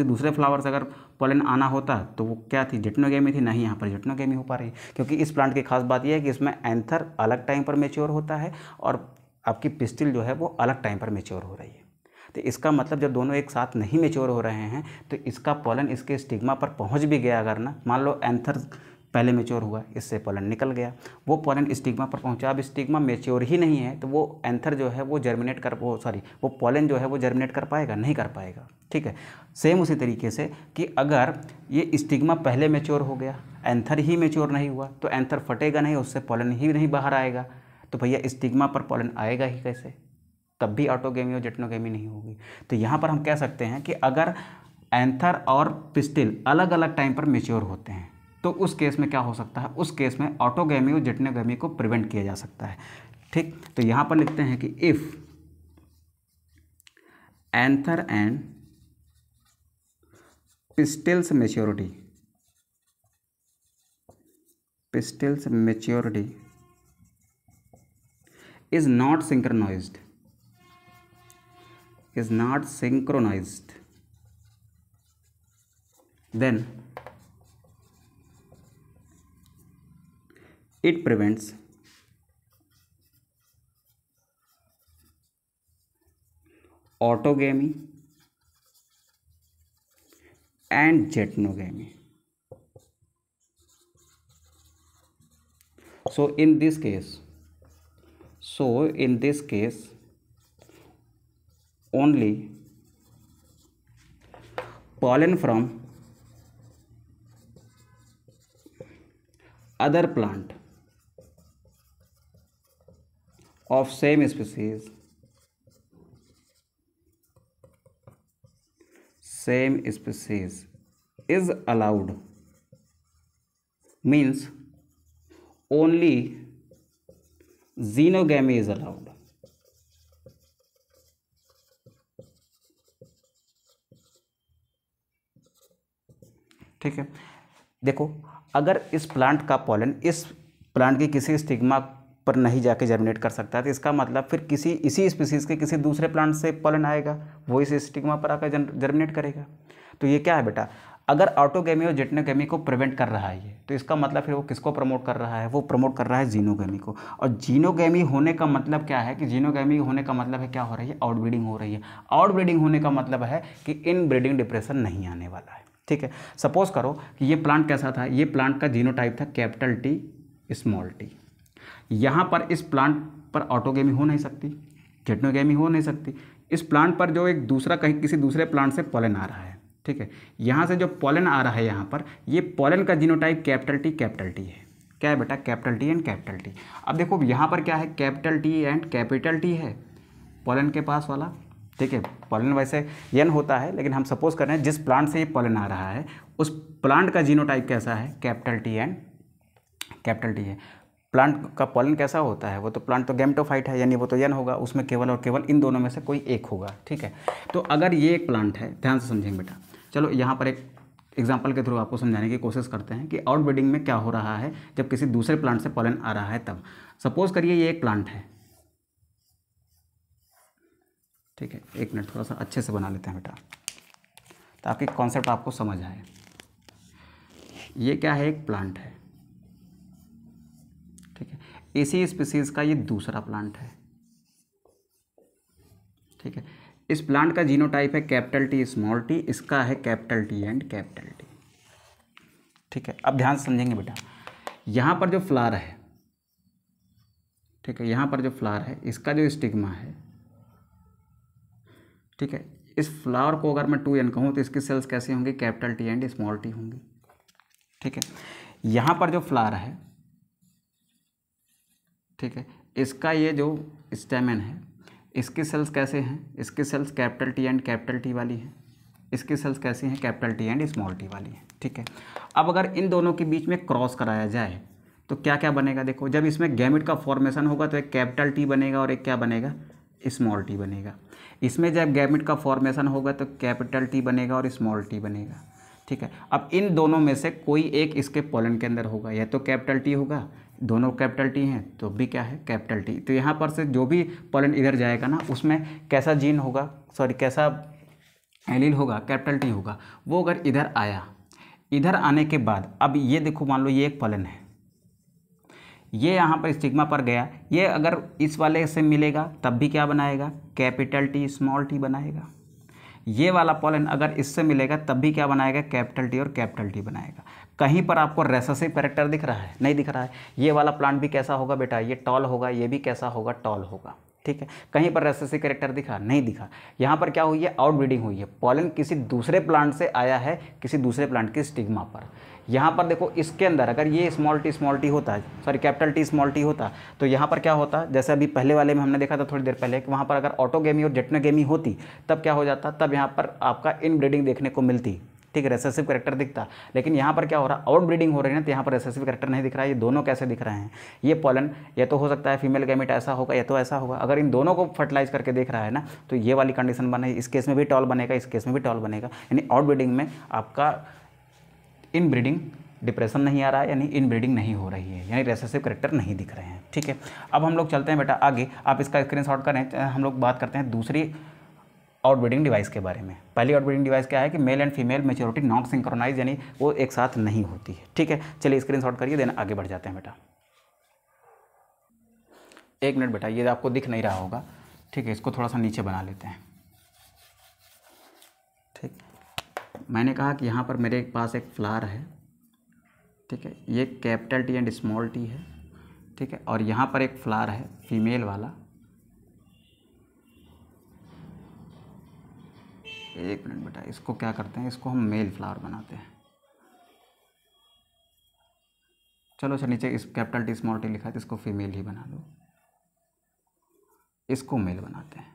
दूसरे फ्लावर से अगर पोलन आना होता तो वो क्या थी, जिटनोगैमी थी, ना ही यहाँ पर जिटनोगैमी हो पा रही है। क्योंकि इस प्लांट की खास बात यह है कि इसमें एंथर अलग टाइम पर मेच्योर होता है और आपकी पिस्टिल जो है वो अलग टाइम पर मेच्योर हो रही है। तो इसका मतलब जब दोनों एक साथ नहीं मेच्योर हो रहे हैं तो इसका पोलन इसके स्टिग्मा पर पहुँच भी गया अगर ना, मान लो एंथर पहले मेच्योर हुआ, इससे पोलन निकल गया, वो पोलन स्टिग्मा पर पहुंचा, अब स्टिग्मा मेच्योर ही नहीं है तो वो एंथर जो है वो वो पोलन जो है वो जर्मिनेट कर पाएगा, नहीं कर पाएगा। ठीक है, सेम उसी तरीके से कि अगर ये स्टिग्मा पहले मेच्योर हो गया, एंथर ही मेच्योर नहीं हुआ, तो एंथर फटेगा नहीं, उससे पोलन ही नहीं बाहर आएगा, तो भैया स्टिग्मा पर पोलन आएगा ही कैसे, तब भी ऑटोगैमी और जिटनोगैमी नहीं होगी। तो यहाँ पर हम कह सकते हैं कि अगर एंथर और पिस्टिल अलग अलग टाइम पर मेच्योर होते हैं तो उस केस में क्या हो सकता है, उस केस में ऑटोगैमी और जिटनोगैमी को प्रिवेंट किया जा सकता है। ठीक, तो यहाँ पर लिखते हैं कि if anther and pistils maturity is not synchronized, then it prevents autogamy and jittnogamy. So in this case only pollen from other plant of same species is allowed, means only xenogamy is allowed। ठीक है, देखो अगर इस plant का pollen इस plant की किसी stigma पर नहीं जाके जर्मिनेट कर सकता है तो इसका मतलब फिर इसी स्पीसीज के किसी दूसरे प्लांट से पोलन आएगा, वो इस स्टिग्मा पर आकर जर्मिनेट करेगा। तो ये क्या है बेटा, अगर ऑटोगैमी और जिटनोगैमी को प्रिवेंट कर रहा है ये, तो इसका मतलब फिर वो किसको प्रमोट कर रहा है, वो प्रमोट कर रहा है जीनोगैमी को। और जीनोगैमी होने का मतलब क्या है कि जीनोगैमी होने का मतलब है क्या हो रही है, आउटब्रीडिंग हो रही है। आउटब्रीडिंग होने का मतलब है कि इनब्रीडिंग डिप्रेशन नहीं आने वाला है। ठीक है, सपोज करो कि ये प्लांट कैसा था, ये प्लांट का जीनोटाइप था कैपिटल टी स्मॉल टी। यहाँ पर इस प्लांट पर ऑटोगैमी हो नहीं सकती, जिटनोगैमी हो नहीं सकती। इस प्लांट पर जो एक दूसरा किसी दूसरे प्लांट से पोलन आ रहा है, ठीक है, यहाँ से जो पोलन आ रहा है यहाँ पर, ये पोलन का जीनोटाइप कैपिटल टी है। क्या है बेटा, capital T and capital T. अब देखो यहाँ पर क्या है, capital T and capital T है पोलन के पास वाला। ठीक है, पोलन वैसे एन होता है, लेकिन हम सपोज कर रहे हैं जिस प्लांट से ये पोलन आ रहा है उस प्लांट का जीनोटाइप कैसा है, capital T and capital T है। प्लांट का पोलन कैसा होता है, वो तो प्लांट तो गैमेटोफाइट है, यानी वो तो एन होगा, उसमें केवल और केवल इन दोनों में से कोई एक होगा। ठीक है, तो अगर ये एक प्लांट है, ध्यान से समझेंगे बेटा। चलो यहाँ पर एक एग्जांपल के थ्रू आपको समझाने की कोशिश करते हैं कि आउटब्रीडिंग में क्या हो रहा है जब किसी दूसरे प्लांट से पोलन आ रहा है तब। सपोज करिए ये एक प्लांट है, ठीक है, एक मिनट थोड़ा सा अच्छे से बना लेते हैं बेटा ताकि कॉन्सेप्ट आपको समझ आए। ये क्या है, एक प्लांट है, ठीक है, इसी स्पीसीज़ का ये दूसरा प्लांट है। ठीक है, इस प्लांट का जीनोटाइप है कैपिटल टी स्मॉल टी, इसका है capital T and capital T. ठीक है, अब ध्यान से समझेंगे बेटा, यहाँ पर जो फ्लावर है, ठीक है, यहाँ पर जो फ्लावर है इसका जो स्टिग्मा है, ठीक है, इस फ्लावर को अगर मैं 2n कहूँ तो इसकी सेल्स कैसी होंगी, capital T and small T होंगी। ठीक है, यहाँ पर जो फ्लावर है, ठीक है, इसका ये जो स्टेमन है इसकी सेल्स कैसे हैं, इसकी cells capital T and capital T वाली हैं, इसकी सेल्स कैसी हैं, capital T and small T वाली हैं। ठीक है, अब अगर इन दोनों के बीच में क्रॉस कराया जाए तो क्या क्या बनेगा, देखो जब इसमें गैमेट का फॉर्मेशन होगा तो एक कैपिटल टी बनेगा और एक क्या बनेगा, स्मॉल टी बनेगा। इसमें जब गैमेट का फॉर्मेशन होगा तो कैपिटल टी बनेगा और स्मॉल टी बनेगा। ठीक है, अब इन दोनों में से कोई एक इसके पोलन के अंदर होगा, या तो कैपिटल टी होगा, दोनों कैपिटल टी हैं तो भी क्या है, कैपिटल टी। तो यहाँ पर से जो भी पोलन इधर जाएगा ना उसमें कैसा जीन होगा, सॉरी कैसा एलील होगा, कैपिटल टी होगा, वो अगर इधर आया, इधर आने के बाद अब ये देखो मान लो ये एक पॉलन है, ये यहाँ पर स्टिग्मा पर गया, ये अगर इस वाले से मिलेगा तब भी क्या बनाएगा, कैपिटल टी स्मॉल टी बनाएगा। ये वाला पॉलन अगर इससे मिलेगा तब भी क्या बनाएगा, कैपिटल टी और कैपिटल टी बनाएगा। कहीं पर आपको रेसेसिव कैरेक्टर दिख रहा है, नहीं दिख रहा है। ये वाला प्लांट भी कैसा होगा बेटा, ये टॉल होगा, ये भी कैसा होगा, टॉल होगा। ठीक है, कहीं पर रेसेसिव कैरेक्टर दिखा, नहीं दिखा। यहाँ पर क्या हुई है, आउट ब्रीडिंग हुई है, पॉलन किसी दूसरे प्लांट से आया है, किसी दूसरे प्लांट की स्टिग्मा पर। यहाँ पर देखो इसके अंदर अगर ये स्मॉल टी होता है, sorry capital T small T होता, तो यहाँ पर क्या होता, जैसे अभी पहले वाले में हमने देखा था थोड़ी देर पहले कि वहाँ पर अगर ऑटोगेमी और जेटनोगेमी होती तब क्या हो जाता, तब यहाँ पर आपका इन ब्रीडिंग देखने को मिलती। ठीक है, रेसेसिव कैरेक्टर दिखता। लेकिन यहाँ पर क्या हो रहा है, आउट ब्रीडिंग हो रही है ना, तो यहाँ पर रेसेसिव कैरेक्टर नहीं दिख रहा है। ये दोनों कैसे दिख रहे हैं, ये पॉलन या तो हो सकता है फीमेल गैमेट ऐसा होगा या तो ऐसा होगा। अगर इन दोनों को फर्टिलाइज करके देख रहा है ना, तो ये वाली कंडीशन बने, इस केस में भी टॉल बनेगा, इस केस में भी टॉल बनेगा। यानी आउट ब्रीडिंग में आपका इन ब्रीडिंग डिप्रेशन नहीं आ रहा है, यानी इन ब्रीडिंग नहीं हो रही है, यानी रेसेसिव कैरेक्टर नहीं दिख रहे हैं। ठीक है, अब हम लोग चलते हैं बेटा आगे, आप इसका स्क्रीनशॉट करें। हम लोग बात करते हैं दूसरी आउटब्रीडिंग डिवाइस के बारे में। पहली आउटब्रीडिंग डिवाइस क्या है कि male and female maturity not synchronise, यानी वो एक साथ नहीं होती है। ठीक है, चलिए स्क्रीनशॉट करिए, देन आगे बढ़ जाते हैं बेटा। एक मिनट बेटा, ये आपको दिख नहीं रहा होगा। ठीक है, इसको थोड़ा सा नीचे बना लेते हैं। ठीक, मैंने कहा कि यहाँ पर मेरे पास एक फ्लावर है। ठीक है, ये capital T and small T है। ठीक है, और यहाँ पर एक फ्लावर है फीमेल वाला। एक मिनट बेटा, इसको क्या करते हैं, इसको हम मेल फ्लावर बनाते हैं। चलो अच्छा, नीचे इस कैपिटल टी स्मॉल टी लिखा है तो इसको फीमेल ही बना लो, इसको मेल बनाते हैं।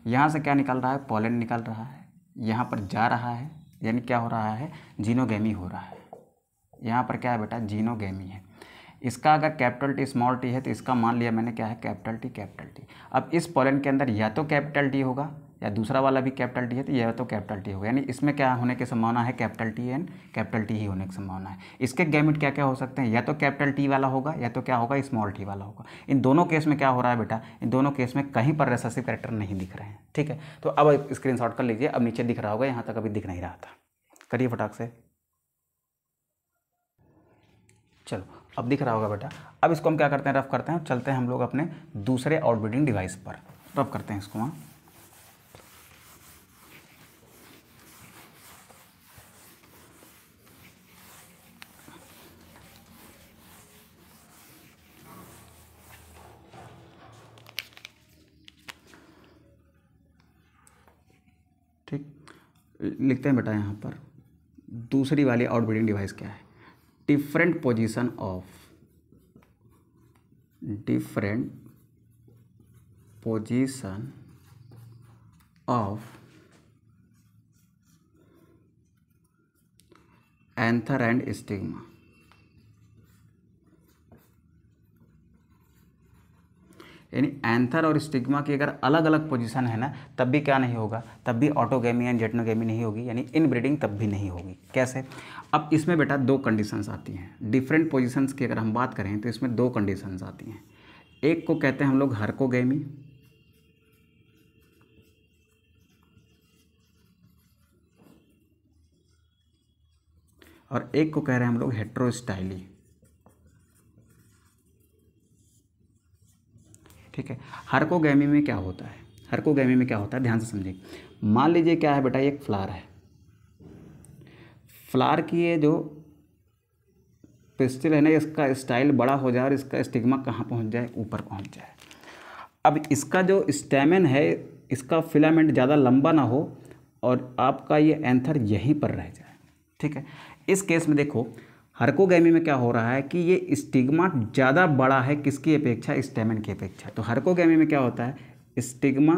यहाँ से क्या निकल रहा है, पॉलन निकल रहा है, यहाँ पर जा रहा है, यानी क्या हो रहा है, जीनोगेमी हो रहा है। यहाँ पर क्या है बेटा, जीनोगेमी है। इसका अगर कैपिटल टी स्मॉल टी है तो इसका मान लिया मैंने क्या है, कैपिटल टी। अब इस पॉलन के अंदर या तो कैपिटल टी होगा या दूसरा वाला भी कैपिटल टी है तो यह तो कैपिटल टी होगा, यानी इसमें क्या होने की संभावना है, capital T and capital T ही होने की संभावना है। इसके गैमेट क्या क्या हो सकते हैं, या तो कैपिटल टी वाला होगा या तो क्या होगा, स्मॉल टी वाला होगा। इन दोनों केस में क्या हो रहा है बेटा, इन दोनों केस में कहीं पर रेसेसिव कैरेक्टर नहीं दिख रहे हैं। ठीक है, तो अब स्क्रीनशॉट कर लीजिए। अब नीचे दिख रहा होगा, यहाँ तक अभी दिख नहीं रहा था, करिए फटाक से। चलो अब दिख रहा होगा बेटा। अब इसको हम क्या करते हैं, रफ करते हैं, चलते हैं हम लोग अपने दूसरे आउटब्रीडिंग डिवाइस पर, रफ करते हैं इसको। वहाँ ठीक लिखते हैं बेटा, यहाँ पर दूसरी वाली आउटब्रीडिंग डिवाइस क्या है, different position of anther and stigma. यानी एंथर और स्टिग्मा की अगर अलग अलग पोजीशन है ना, तब भी क्या नहीं होगा, तब भी ऑटोगेमी एंड जेटनोगेमी नहीं होगी, यानी इनब्रीडिंग तब भी नहीं होगी। कैसे, अब इसमें बेटा दो कंडीशंस आती हैं। डिफरेंट पोजीशंस की अगर हम बात करें तो इसमें दो कंडीशंस आती हैं। एक को कहते हैं हम लोग हर्कोगेमी, और एक को कह रहे हैं हम लोग हेट्रोस्टाइली। ठीक है, हर्कोगेमी में क्या होता है, हर्कोगेमी में क्या होता है, ध्यान से समझिए। मान लीजिए क्या है बेटा, एक फ्लावर है, फ्लावर की ये जो पिस्टिल है ना, इसका स्टाइल बड़ा हो जाए और इसका स्टिग्मा कहाँ पहुँच जाए, ऊपर पहुँच जाए। अब इसका जो स्टेमेन है, इसका फिलामेंट ज़्यादा लंबा ना हो और आपका ये एंथर यहीं पर रह जाए। ठीक है, इस केस में देखो हर्कोगेमी में क्या हो रहा है कि ये स्टिग्मा ज़्यादा बड़ा है किसकी अपेक्षा, स्टेमेन की अपेक्षा। तो हर्कोगेमी में क्या होता है, stigma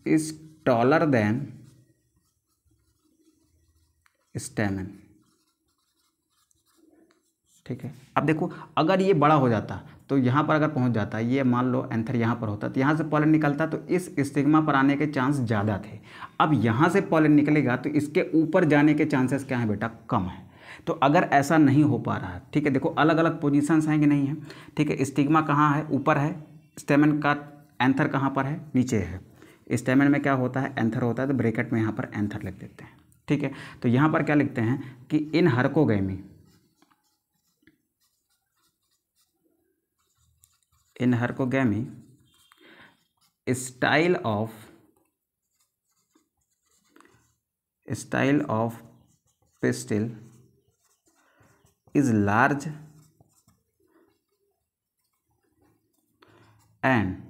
is taller than stamen. ठीक है, अब देखो अगर ये बड़ा हो जाता तो यहाँ पर अगर पहुँच जाता, ये मान लो एंथर यहाँ पर होता तो यहाँ से पॉलन निकलता, तो इस स्टिग्मा पर आने के चांस ज़्यादा थे। अब यहाँ से पॉलन निकलेगा तो इसके ऊपर जाने के चांसेस क्या हैं बेटा, कम है। तो अगर ऐसा नहीं हो पा रहा, ठीक है, देखो अलग अलग पोजीशंस हैं कि नहीं है। ठीक है, स्टिग्मा कहाँ है, ऊपर है, स्टेमेन का एंथर कहाँ पर है, नीचे है। स्टेमन में क्या होता है, एंथर होता है, तो ब्रैकेट में यहाँ पर एंथर लिख देते हैं। ठीक है, तो यहाँ पर क्या लिखते हैं कि in herkogamy, in herkogamy style of pistil is large and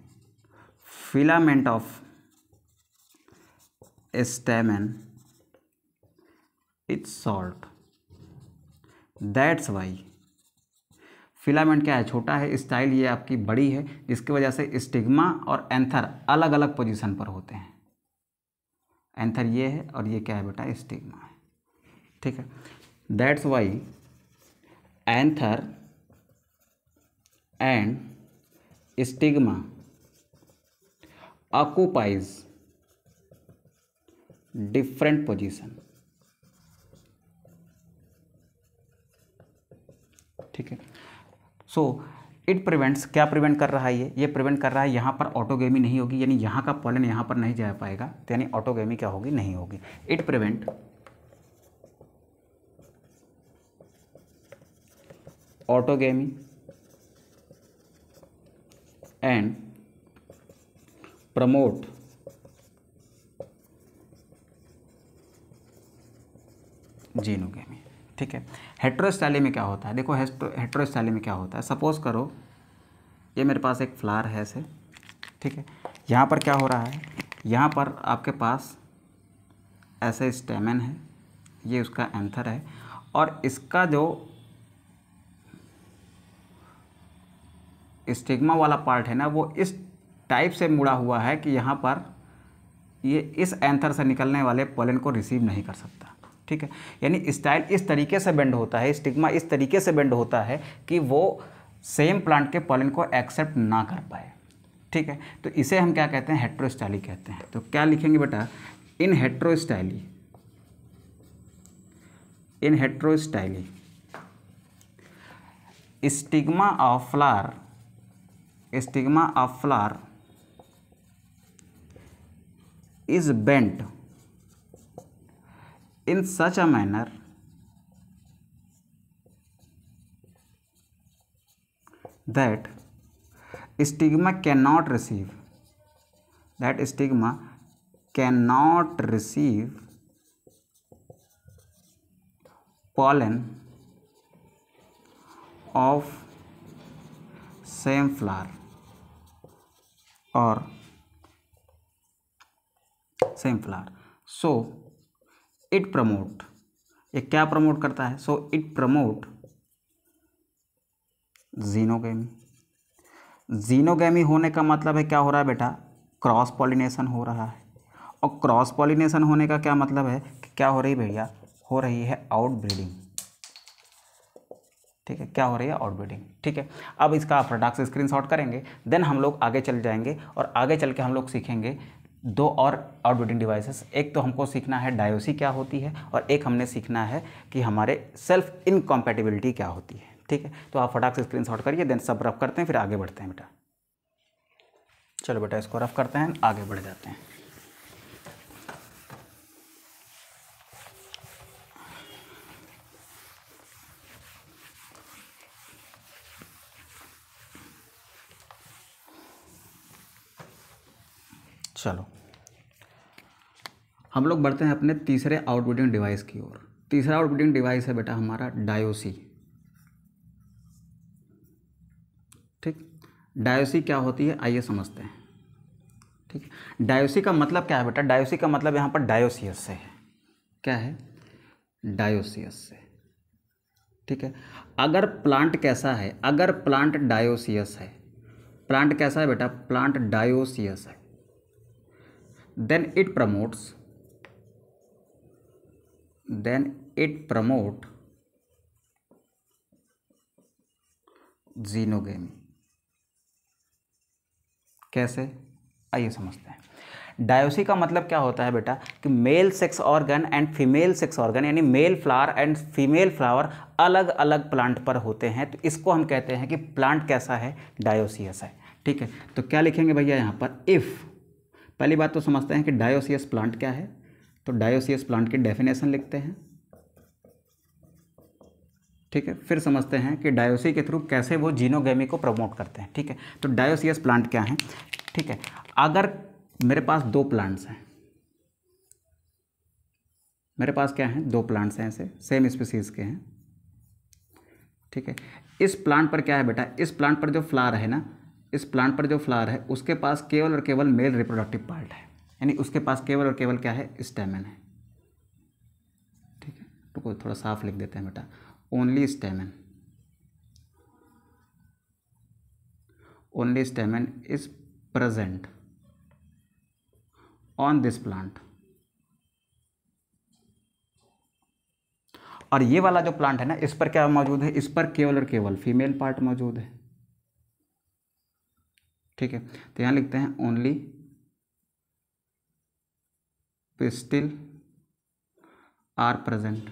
filament of stamen is short. That's why filament क्या है, छोटा है, स्टाइल ये आपकी बड़ी है, जिसकी वजह से स्टिग्मा और एंथर अलग अलग पोजीशन पर होते हैं। एंथर ये है और ये क्या है बेटा, स्टिग्मा है। ठीक है, that's why anther and stigma occupies different position. ठीक है, सो इट प्रिवेंट्स, क्या प्रिवेंट कर रहा है ये प्रिवेंट कर रहा है यहाँ पर ऑटोगेमी नहीं होगी, यानी यहाँ का पॉलन यहाँ पर नहीं जा पाएगा, तो यानी ऑटोगेमी क्या होगी, नहीं होगी। It prevent autogamy and promote xenogamy. ठीक है, हेट्रोस्टाइली में क्या होता है, देखो हेट्रोस्टाइली में क्या होता है, सपोज करो ये मेरे पास एक फ्लावर है ऐसे। ठीक है, यहाँ पर क्या हो रहा है, यहाँ पर आपके पास ऐसे स्टेमन है, ये उसका एंथर है, और इसका जो स्टिग्मा वाला पार्ट है ना, वो इस टाइप से मुड़ा हुआ है कि यहाँ पर ये इस एंथर से निकलने वाले पोलन को रिसीव नहीं कर सकता। ठीक है, यानी स्टाइल इस तरीके से बेंड होता है, स्टिग्मा इस तरीके से बेंड होता है कि वो सेम प्लांट के पोलन को एक्सेप्ट ना कर पाए। ठीक है, तो इसे हम क्या कहते हैं, हेट्रोस्टाइली कहते हैं। तो क्या लिखेंगे बेटा, in heterostyly stigma of flower is bent in such a manner that stigma cannot receive pollen of same flower or same flower. So it promote, ये क्या प्रमोट करता है, सो इट प्रमोट जीनोगैमी होने का मतलब है क्या हो रहा है बेटा, क्रॉस पॉलिनेशन हो रहा है। और क्रॉस पॉलिनेशन होने का क्या मतलब है कि क्या हो रही है भैया, हो रही है आउटब्रीडिंग। ठीक है, क्या हो रही है, आउटब्रीडिंग। ठीक है, अब इसका प्रोडक्ट स्क्रीनशॉट करेंगे, देन हम लोग आगे चल जाएंगे और आगे चल के हम लोग सीखेंगे दो और आउटब्रीडिंग डिवाइसेस। एक तो हमको सीखना है डायोसी क्या होती है, और एक हमने सीखना है कि हमारे सेल्फ इनकॉम्पैटिबिलिटी क्या होती है। ठीक है, तो आप फटाक से स्क्रीनशॉट करिए, देन सब रफ करते हैं, फिर आगे बढ़ते हैं बेटा। चलो बेटा, इसको रफ करते हैं, आगे बढ़ जाते हैं। चलो हम लोग बढ़ते हैं अपने तीसरे आउटब्रीडिंग डिवाइस की ओर। तीसरा आउटब्रीडिंग डिवाइस है बेटा हमारा डायोसी। ठीक, डायोसी क्या होती है, आइए समझते हैं। ठीक है, डायोसी का मतलब क्या है बेटा, डायोसी का मतलब यहाँ पर डायोसियस से है। क्या है, डायोसियस से। ठीक है, अगर प्लांट कैसा है, अगर प्लांट डायोसियस है, प्लांट कैसा है बेटा, प्लांट डायोसियस है, then it promote जीनोगेमी। कैसे, आइए समझते हैं। डायोसी का मतलब क्या होता है बेटा कि male sex organ and female sex organ, यानी male flower and female flower अलग अलग प्लांट पर होते हैं, तो इसको हम कहते हैं कि प्लांट कैसा है, डायोसियस है। ठीक है, तो क्या लिखेंगे भैया यहाँ पर, इफ़, पहली बात तो समझते हैं कि डायोसियस प्लांट क्या है, तो डायोसियस प्लांट की डेफिनेशन लिखते हैं, ठीक है। फिर समझते हैं कि डायोसी के थ्रू कैसे वो जीनोगेमी को प्रमोट करते हैं, ठीक है। तो डायोसियस प्लांट क्या है, ठीक है। अगर मेरे पास दो प्लांट्स हैं, मेरे पास क्या हैं, दो प्लांट्स हैं ऐसे सेम स्पीसीज के हैं, ठीक है। इस प्लांट पर क्या है बेटा, इस प्लांट पर जो फ्लावर है ना, इस प्लांट पर जो फ्लावर है उसके पास केवल और केवल मेल रिप्रोडक्टिव पार्ट है, यानी उसके पास केवल और केवल क्या है, स्टेमन है, ठीक है। तो थोड़ा साफ लिख देते हैं बेटा, only स्टेमन, only स्टेमन is present on this plant. और ये वाला जो प्लांट है ना, इस पर क्या मौजूद है, इस पर केवल और केवल फीमेल पार्ट मौजूद है, ठीक है। तो यहां लिखते हैं ओनली पिस्टिल आर प्रेजेंट,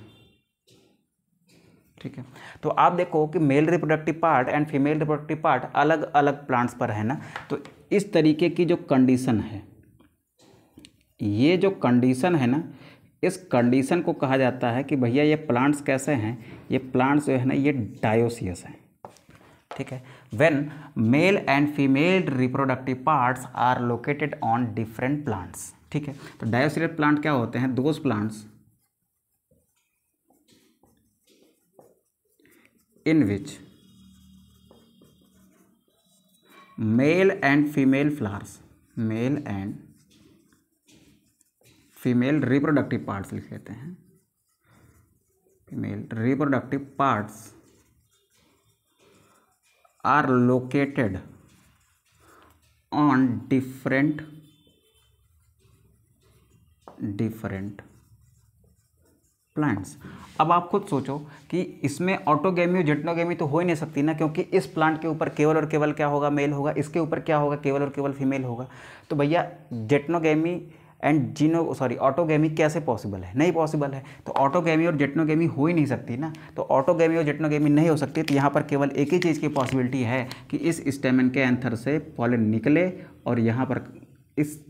ठीक है। तो आप देखो कि male reproductive part and female reproductive part अलग अलग प्लांट्स पर है ना, तो इस तरीके की जो कंडीशन है, ये जो कंडीशन है ना, इस कंडीशन को कहा जाता है कि भैया ये प्लांट्स कैसे हैं, ये प्लांट्स जो है ना ये डायोसियस हैं, ठीक है। When male and female reproductive parts are located on different plants, ठीक है। तो डायोसियस प्लांट क्या होते हैं, those plants in which male and female flowers, male and female reproductive parts लिख लेते हैं, female reproductive parts are located on different plants. अब आप खुद सोचो कि इसमें ऑटोगेमी और जेटनोगेमी तो हो ही नहीं सकती ना, क्योंकि इस प्लांट के ऊपर केवल और केवल क्या होगा, मेल होगा, इसके ऊपर क्या होगा, केवल और केवल फीमेल होगा। तो भैया जेटनोगेमी एंड ऑटोगेमी कैसे पॉसिबल है, नहीं पॉसिबल है। तो ऑटोगेमी और जेटनोगेमी हो ही नहीं सकती ना, तो ऑटोगेमी और जेटनोगेमी नहीं हो सकती। तो यहाँ पर केवल एक ही चीज़ की पॉसिबिलिटी है कि इस स्टेमन के एंथर से पॉलन निकले और यहाँ पर इस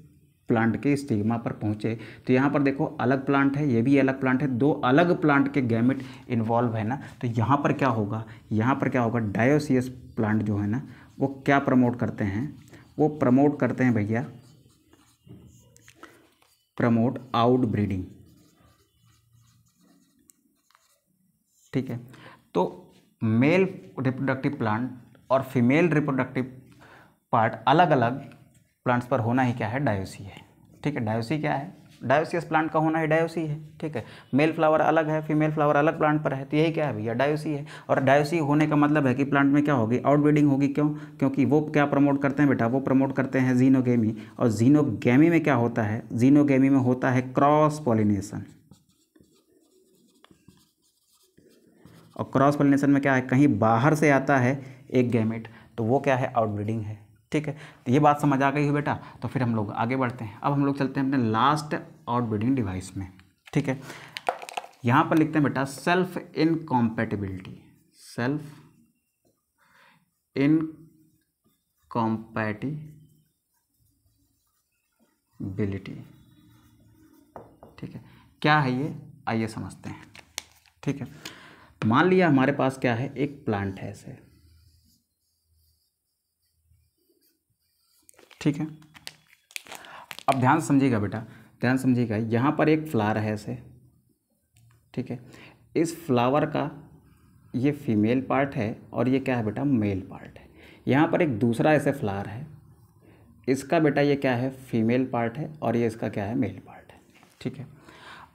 प्लांट के स्टिग्मा पर पहुंचे। तो यहाँ पर देखो अलग प्लांट है, ये भी अलग प्लांट है, दो अलग प्लांट के गैमेट इन्वॉल्व है ना। तो यहाँ पर क्या होगा, यहाँ पर क्या होगा, डायोसियस प्लांट जो है ना वो क्या प्रमोट करते हैं, वो प्रमोट करते हैं भैया, प्रमोट आउट ब्रीडिंग, ठीक है। तो मेल रिप्रोडक्टिव प्लांट और फीमेल रिप्रोडक्टिव पार्ट अलग अलग प्लांट्स पर होना ही क्या है, डायोसी है, ठीक है। डायोसी क्या है, डायोसियस प्लांट का होना ही डायोसी है, ठीक है। मेल फ्लावर अलग है, फीमेल फ्लावर अलग प्लांट पर है, तो यही क्या है भैया, डायोसी है। और डायोसी होने का मतलब है कि प्लांट में क्या होगी, आउटब्रीडिंग होगी। क्यों, क्योंकि वो क्या प्रमोट करते हैं बेटा, वो प्रमोट करते हैं जीनोगेमी। और जीनोगेमी में क्या होता है, जीनोगेमी में होता है क्रॉस पॉलिनेशन। और क्रॉस पॉलिनेशन में क्या है, कहीं बाहर से आता है एक गैमेट, तो वो क्या है, आउटब्रीडिंग है, ठीक है। तो ये बात समझ आ गई हो बेटा। तो फिर हम लोग आगे बढ़ते हैं। अब हम लोग चलते हैं अपने लास्ट आउटब्रीडिंग डिवाइस में, ठीक है। यहाँ पर लिखते हैं बेटा सेल्फ इनकॉम्पैटिबिलिटी, सेल्फ इनकॉम्पैटिबिलिटी, ठीक है। क्या है ये, आइए समझते हैं, ठीक है। मान लिया हमारे पास क्या है, एक प्लांट है ऐसे, ठीक है। अब ध्यान समझिएगा बेटा, ध्यान समझिएगा, यहाँ पर एक फ्लावर है ऐसे, ठीक है। इस फ्लावर का ये फीमेल पार्ट है और ये क्या है बेटा, मेल पार्ट है। यहाँ पर एक दूसरा ऐसे फ्लावर है, इसका बेटा ये क्या है, फीमेल पार्ट है और ये इसका क्या है, मेल पार्ट है, ठीक है।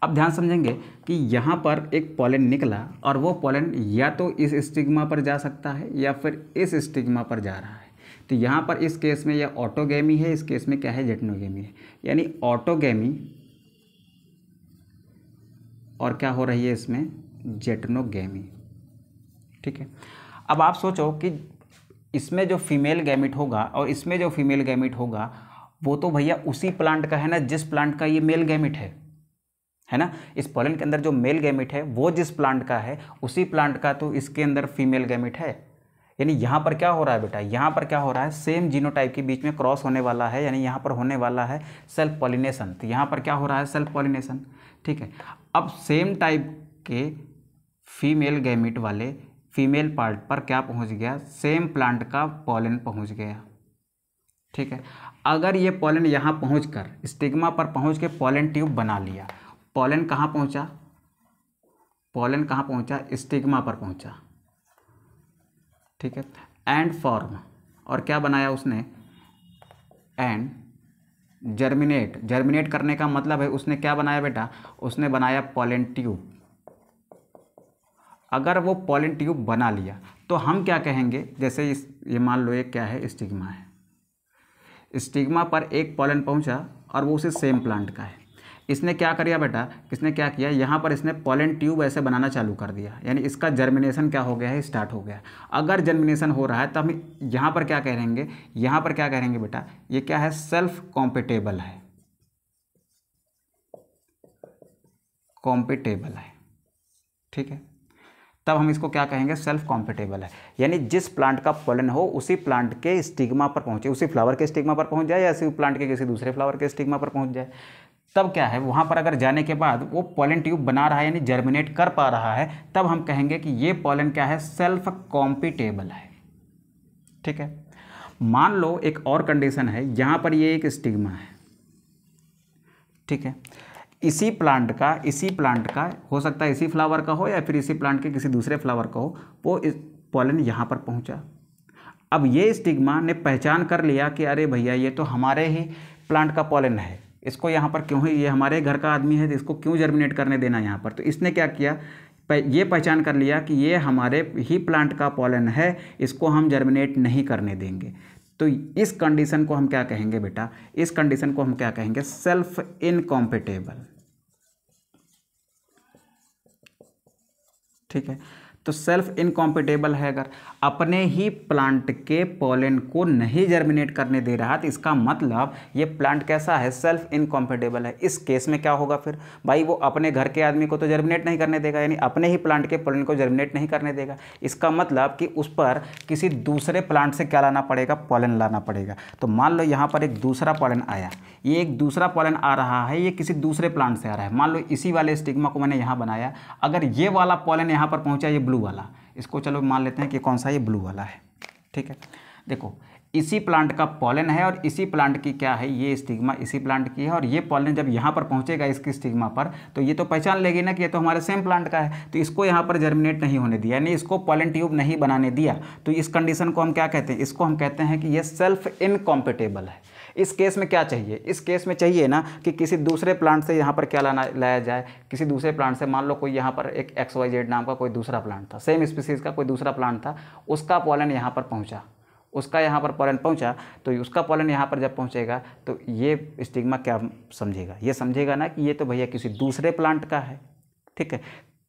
अब ध्यान समझेंगे कि यहाँ पर एक पॉलन निकला और वो पॉलन या तो इस स्टिग्मा पर जा सकता है या फिर इस स्टिग्मा पर जा रहा है। तो यहाँ पर इस केस में यह ऑटोगेमी है, इस केस में क्या है, जेटनोगेमी है। यानी ऑटोगेमी और क्या हो रही है इसमें, जेटनोगेमी, ठीक है। अब आप सोचो कि इसमें जो फीमेल गैमिट होगा और इसमें जो फीमेल गैमिट होगा वो तो भैया उसी प्लांट का है ना जिस प्लांट का ये मेल गैमिट है ना। इस पॉलन के अंदर जो मेल गैमिट है वो जिस प्लांट का है उसी प्लांट का तो इसके अंदर फीमेल गैमिट है। यानी यहाँ पर क्या हो रहा है बेटा, यहाँ पर क्या हो रहा है, सेम जीनोटाइप के बीच में क्रॉस होने वाला है, यानी यहाँ पर होने वाला है सेल्फ पॉलिनेशन। तो यहाँ पर क्या हो रहा है, सेल्फ पॉलिनेशन। ठीक है, अब सेम टाइप के फीमेल गैमिट वाले फीमेल पार्ट पर क्या पहुँच गया, सेम प्लांट का पॉलन पहुँच गया। ठीक है, अगर ये पॉलन यहाँ पहुँचकर स्टिग्मा पर पहुँच के पॉलन ट्यूब बना लिया, पॉलन कहाँ पहुँचा, पॉलन कहाँ पहुँचा, स्टिग्मा पर पहुँचा। ठीक है, एंड फॉर्म, और क्या बनाया उसने, एंड जर्मिनेट। जर्मिनेट करने का मतलब है उसने क्या बनाया बेटा, उसने बनाया पॉलन ट्यूब। अगर वो पॉलन ट्यूब बना लिया तो हम क्या कहेंगे, जैसे ये मान लो ये क्या है, स्टिग्मा है, स्टिग्मा पर एक पॉलन पहुंचा और वो उसी सेम प्लांट का है। इसने क्या किया बेटा, इसने क्या किया, यहाँ पर इसने पॉलन ट्यूब ऐसे बनाना चालू कर दिया, यानी इसका जर्मिनेशन क्या हो गया है, स्टार्ट हो गया। अगर जर्मिनेशन हो रहा है तो हम यहाँ पर क्या कहेंगे, यहाँ पर क्या कहेंगे बेटा, ये क्या है, सेल्फ कॉम्पिटेबल है, कॉम्पिटेबल है। ठीक है, तब हम इसको क्या कहेंगे, सेल्फ कॉम्पिटेबल है। यानी जिस प्लांट का पॉलन हो उसी प्लांट के स्टिग्मा पर पहुंचे, उसी फ्लावर के स्टिग्मा पर पहुंच जाए या उसी प्लांट के किसी दूसरे फ्लावर के स्टिग्मा पर पहुंच जाए, तब क्या है, वहां पर अगर जाने के बाद वो पॉलन ट्यूब बना रहा है यानी जर्मिनेट कर पा रहा है, तब हम कहेंगे कि ये पॉलन क्या है, सेल्फ कॉम्पिटेबल है। ठीक है, मान लो एक और कंडीशन है, यहां पर ये एक स्टिग्मा है। ठीक है, इसी प्लांट का हो सकता है इसी फ्लावर का हो या फिर इसी प्लांट के किसी दूसरे फ्लावर का हो, वो पॉलन यहाँ पर पहुँचा। अब ये स्टिग्मा ने पहचान कर लिया कि अरे भैया ये तो हमारे ही प्लांट का पॉलन है, इसको यहाँ पर क्यों, ये हमारे घर का आदमी है तो इसको क्यों जर्मिनेट करने देना यहाँ पर। तो इसने क्या किया, ये पहचान कर लिया कि ये हमारे ही प्लांट का पॉलन है, इसको हम जर्मिनेट नहीं करने देंगे। तो इस कंडीशन को हम क्या कहेंगे बेटा, इस कंडीशन को हम क्या कहेंगे, सेल्फ इनकॉम्पिटेबल। ठीक है, तो सेल्फ इनकॉम्पिटेबल है, अगर अपने ही प्लांट के पॉलन को नहीं जर्मिनेट करने दे रहा तो इसका मतलब ये प्लांट कैसा है, सेल्फ इनकॉम्पिटेबल है। इस केस में क्या होगा फिर भाई, वो अपने घर के आदमी को तो जर्मिनेट नहीं करने देगा, यानी अपने ही प्लांट के पॉलन को जर्मिनेट नहीं करने देगा। इसका मतलब कि उस पर किसी दूसरे प्लांट से क्या लाना पड़ेगा, पॉलन लाना पड़ेगा। तो मान लो यहाँ पर एक दूसरा पॉलन आया, ये एक दूसरा पॉलन आ रहा है, ये किसी दूसरे प्लांट से आ रहा है। मान लो इसी वाले स्टिग्मा को मैंने यहाँ बनाया, अगर ये वाला पॉलन यहाँ पर पहुँचा, ये ब्लू वाला, इसको चलो मान लेते हैं कि कौन सा, ये ब्लू वाला है। ठीक है, देखो इसी प्लांट का पॉलन है और इसी प्लांट की क्या है, ये स्टिग्मा इसी प्लांट की है, और ये पॉलन जब यहाँ पर पहुँचेगा इसकी स्टिग्मा पर, तो ये तो पहचान लेगी ना कि ये तो हमारे सेम प्लांट का है, तो इसको यहाँ पर जर्मिनेट नहीं होने दिया, यानी इसको पॉलन ट्यूब नहीं बनाने दिया। तो इस कंडीशन को हम क्या कहते हैं, इसको हम कहते हैं कि ये सेल्फ इनकॉम्पिटेबल है। इस केस में क्या चाहिए, इस केस में चाहिए ना कि किसी दूसरे प्लांट से यहाँ पर क्या लाया जाए, किसी दूसरे प्लांट से, मान लो कोई यहाँ पर एक XYZ नाम का कोई दूसरा प्लांट था, सेम स्पीसीज का कोई दूसरा प्लांट था, उसका पॉलन यहाँ पर पहुँचा, उसका यहाँ पर पॉलन पहुँचा, तो उसका पॉलन यहाँ पर जब पहुँचेगा तो ये स्टिग्मा क्या समझेगा, ये समझेगा ना कि ये तो भैया किसी दूसरे प्लांट का है। ठीक है,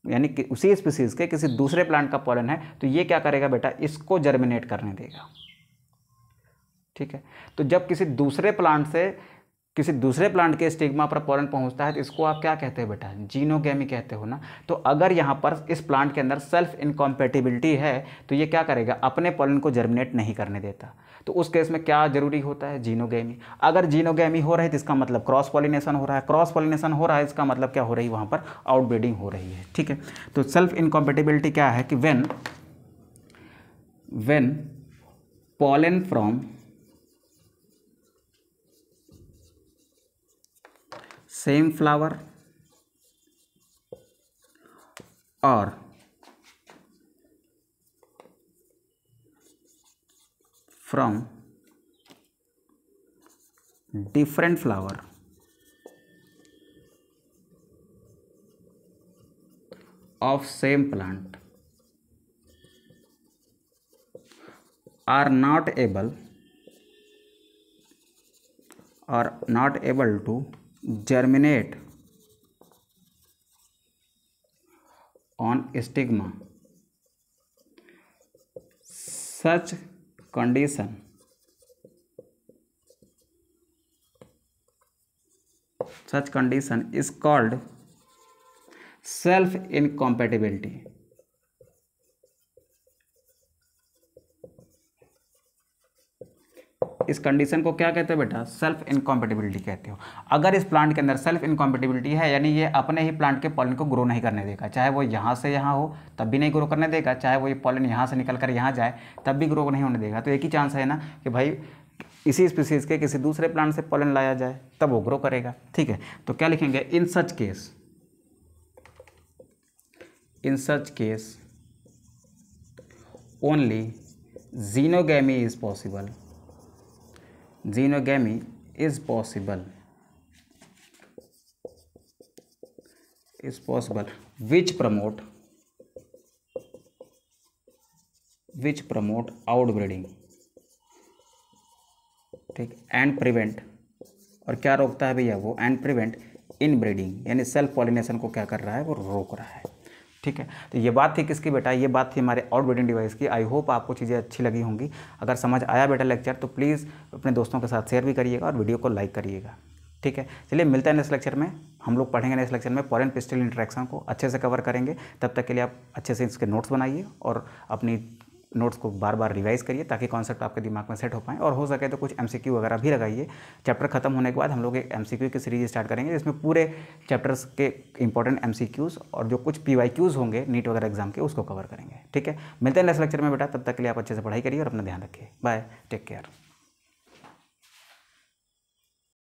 यानी कि उसी स्पीसीज के किसी दूसरे प्लांट का पॉलन है, तो ये क्या करेगा बेटा, इसको जर्मिनेट करने देगा। ठीक है, तो जब किसी दूसरे प्लांट के स्टिग्मा पर पॉलन पहुंचता है तो इसको आप क्या कहते हो बेटा, जीनोगैमी कहते हो ना। तो अगर यहाँ पर इस प्लांट के अंदर सेल्फ इनकॉम्पेटिबिलिटी है तो ये क्या करेगा, अपने पॉलन को जर्मिनेट नहीं करने देता। तो उस केस में क्या जरूरी होता है, जीनोगैमी। अगर जीनोगैमी हो रही है तो इसका मतलब क्रॉस पॉलिनेशन हो रहा है, क्रॉस पॉलिनेशन हो रहा है इसका मतलब क्या हो रही है, वहाँ पर आउटब्रीडिंग हो रही है। ठीक है, तो सेल्फ इनकॉम्पेटिबिलिटी क्या है कि when pollen from same flower or from different flower of same plant are not able to germinate on stigma. Such condition is called self incompatibility. इस कंडीशन को क्या कहते हो बेटा, सेल्फ इनकॉम्पेटिबिलिटी कहते हो। अगर इस प्लांट के अंदर सेल्फ इनकॉम्पेटिबिलिटी है, यानी ये अपने ही प्लांट के पॉलन को ग्रो नहीं करने देगा, चाहे वो यहाँ से यहाँ हो तब भी नहीं ग्रो करने देगा, चाहे वो ये पॉलन यहाँ से निकल कर यहाँ जाए तब भी ग्रो नहीं होने देगा। तो एक ही चांस है ना कि भाई इसी स्पीसीज के किसी दूसरे प्लांट से पॉलन लाया जाए तब वो ग्रो करेगा। ठीक है, तो क्या लिखेंगे, in such case only xenogamy is possible, xenogamy is possible which promote outbreeding, ठीक, एंड प्रिवेंट, और क्या रोकता है भैया वो, एंड प्रिवेंट इनब्रीडिंग, यानी सेल्फ पॉलिनेशन को क्या कर रहा है, वो रोक रहा है। ठीक है, तो ये बात थी किसकी बेटा, ये बात थी हमारे आउटब्रीडिंग डिवाइस की। आई होप आपको चीज़ें अच्छी लगी होंगी। अगर समझ आया बेटा लेक्चर तो प्लीज़ अपने दोस्तों के साथ शेयर भी करिएगा और वीडियो को लाइक करिएगा। ठीक है, चलिए मिलते हैं नेक्स्ट लेक्चर में। हम लोग पढ़ेंगे नेक्स्ट लेक्चर में पॉलन पिस्टल इंटरेक्शन को अच्छे से कवर करेंगे। तब तक के लिए आप अच्छे से इसके नोट्स बनाइए और अपनी नोट्स को बार बार रिवाइज़ करिए ताकि कॉन्सेप्ट आपके दिमाग में सेट हो पाए, और हो सके तो कुछ एमसीक्यू वगैरह भी लगाइए। चैप्टर खत्म होने के बाद हम लोग एक एमसीक्यू की सीरीज स्टार्ट करेंगे जिसमें पूरे चैप्टर्स के इंपॉर्टेंट एमसीक्यूज़ और जो कुछ पीवाईक्यूज़ होंगे नीट वगैरह एग्जाम के उसको कवर करेंगे। ठीक है, मिलते हैं नेक्स्ट लेक्चर में बेटा, तब तक के लिए आप अच्छे से पढ़ाई करिए और अपना ध्यान रखिए। Bye, take care.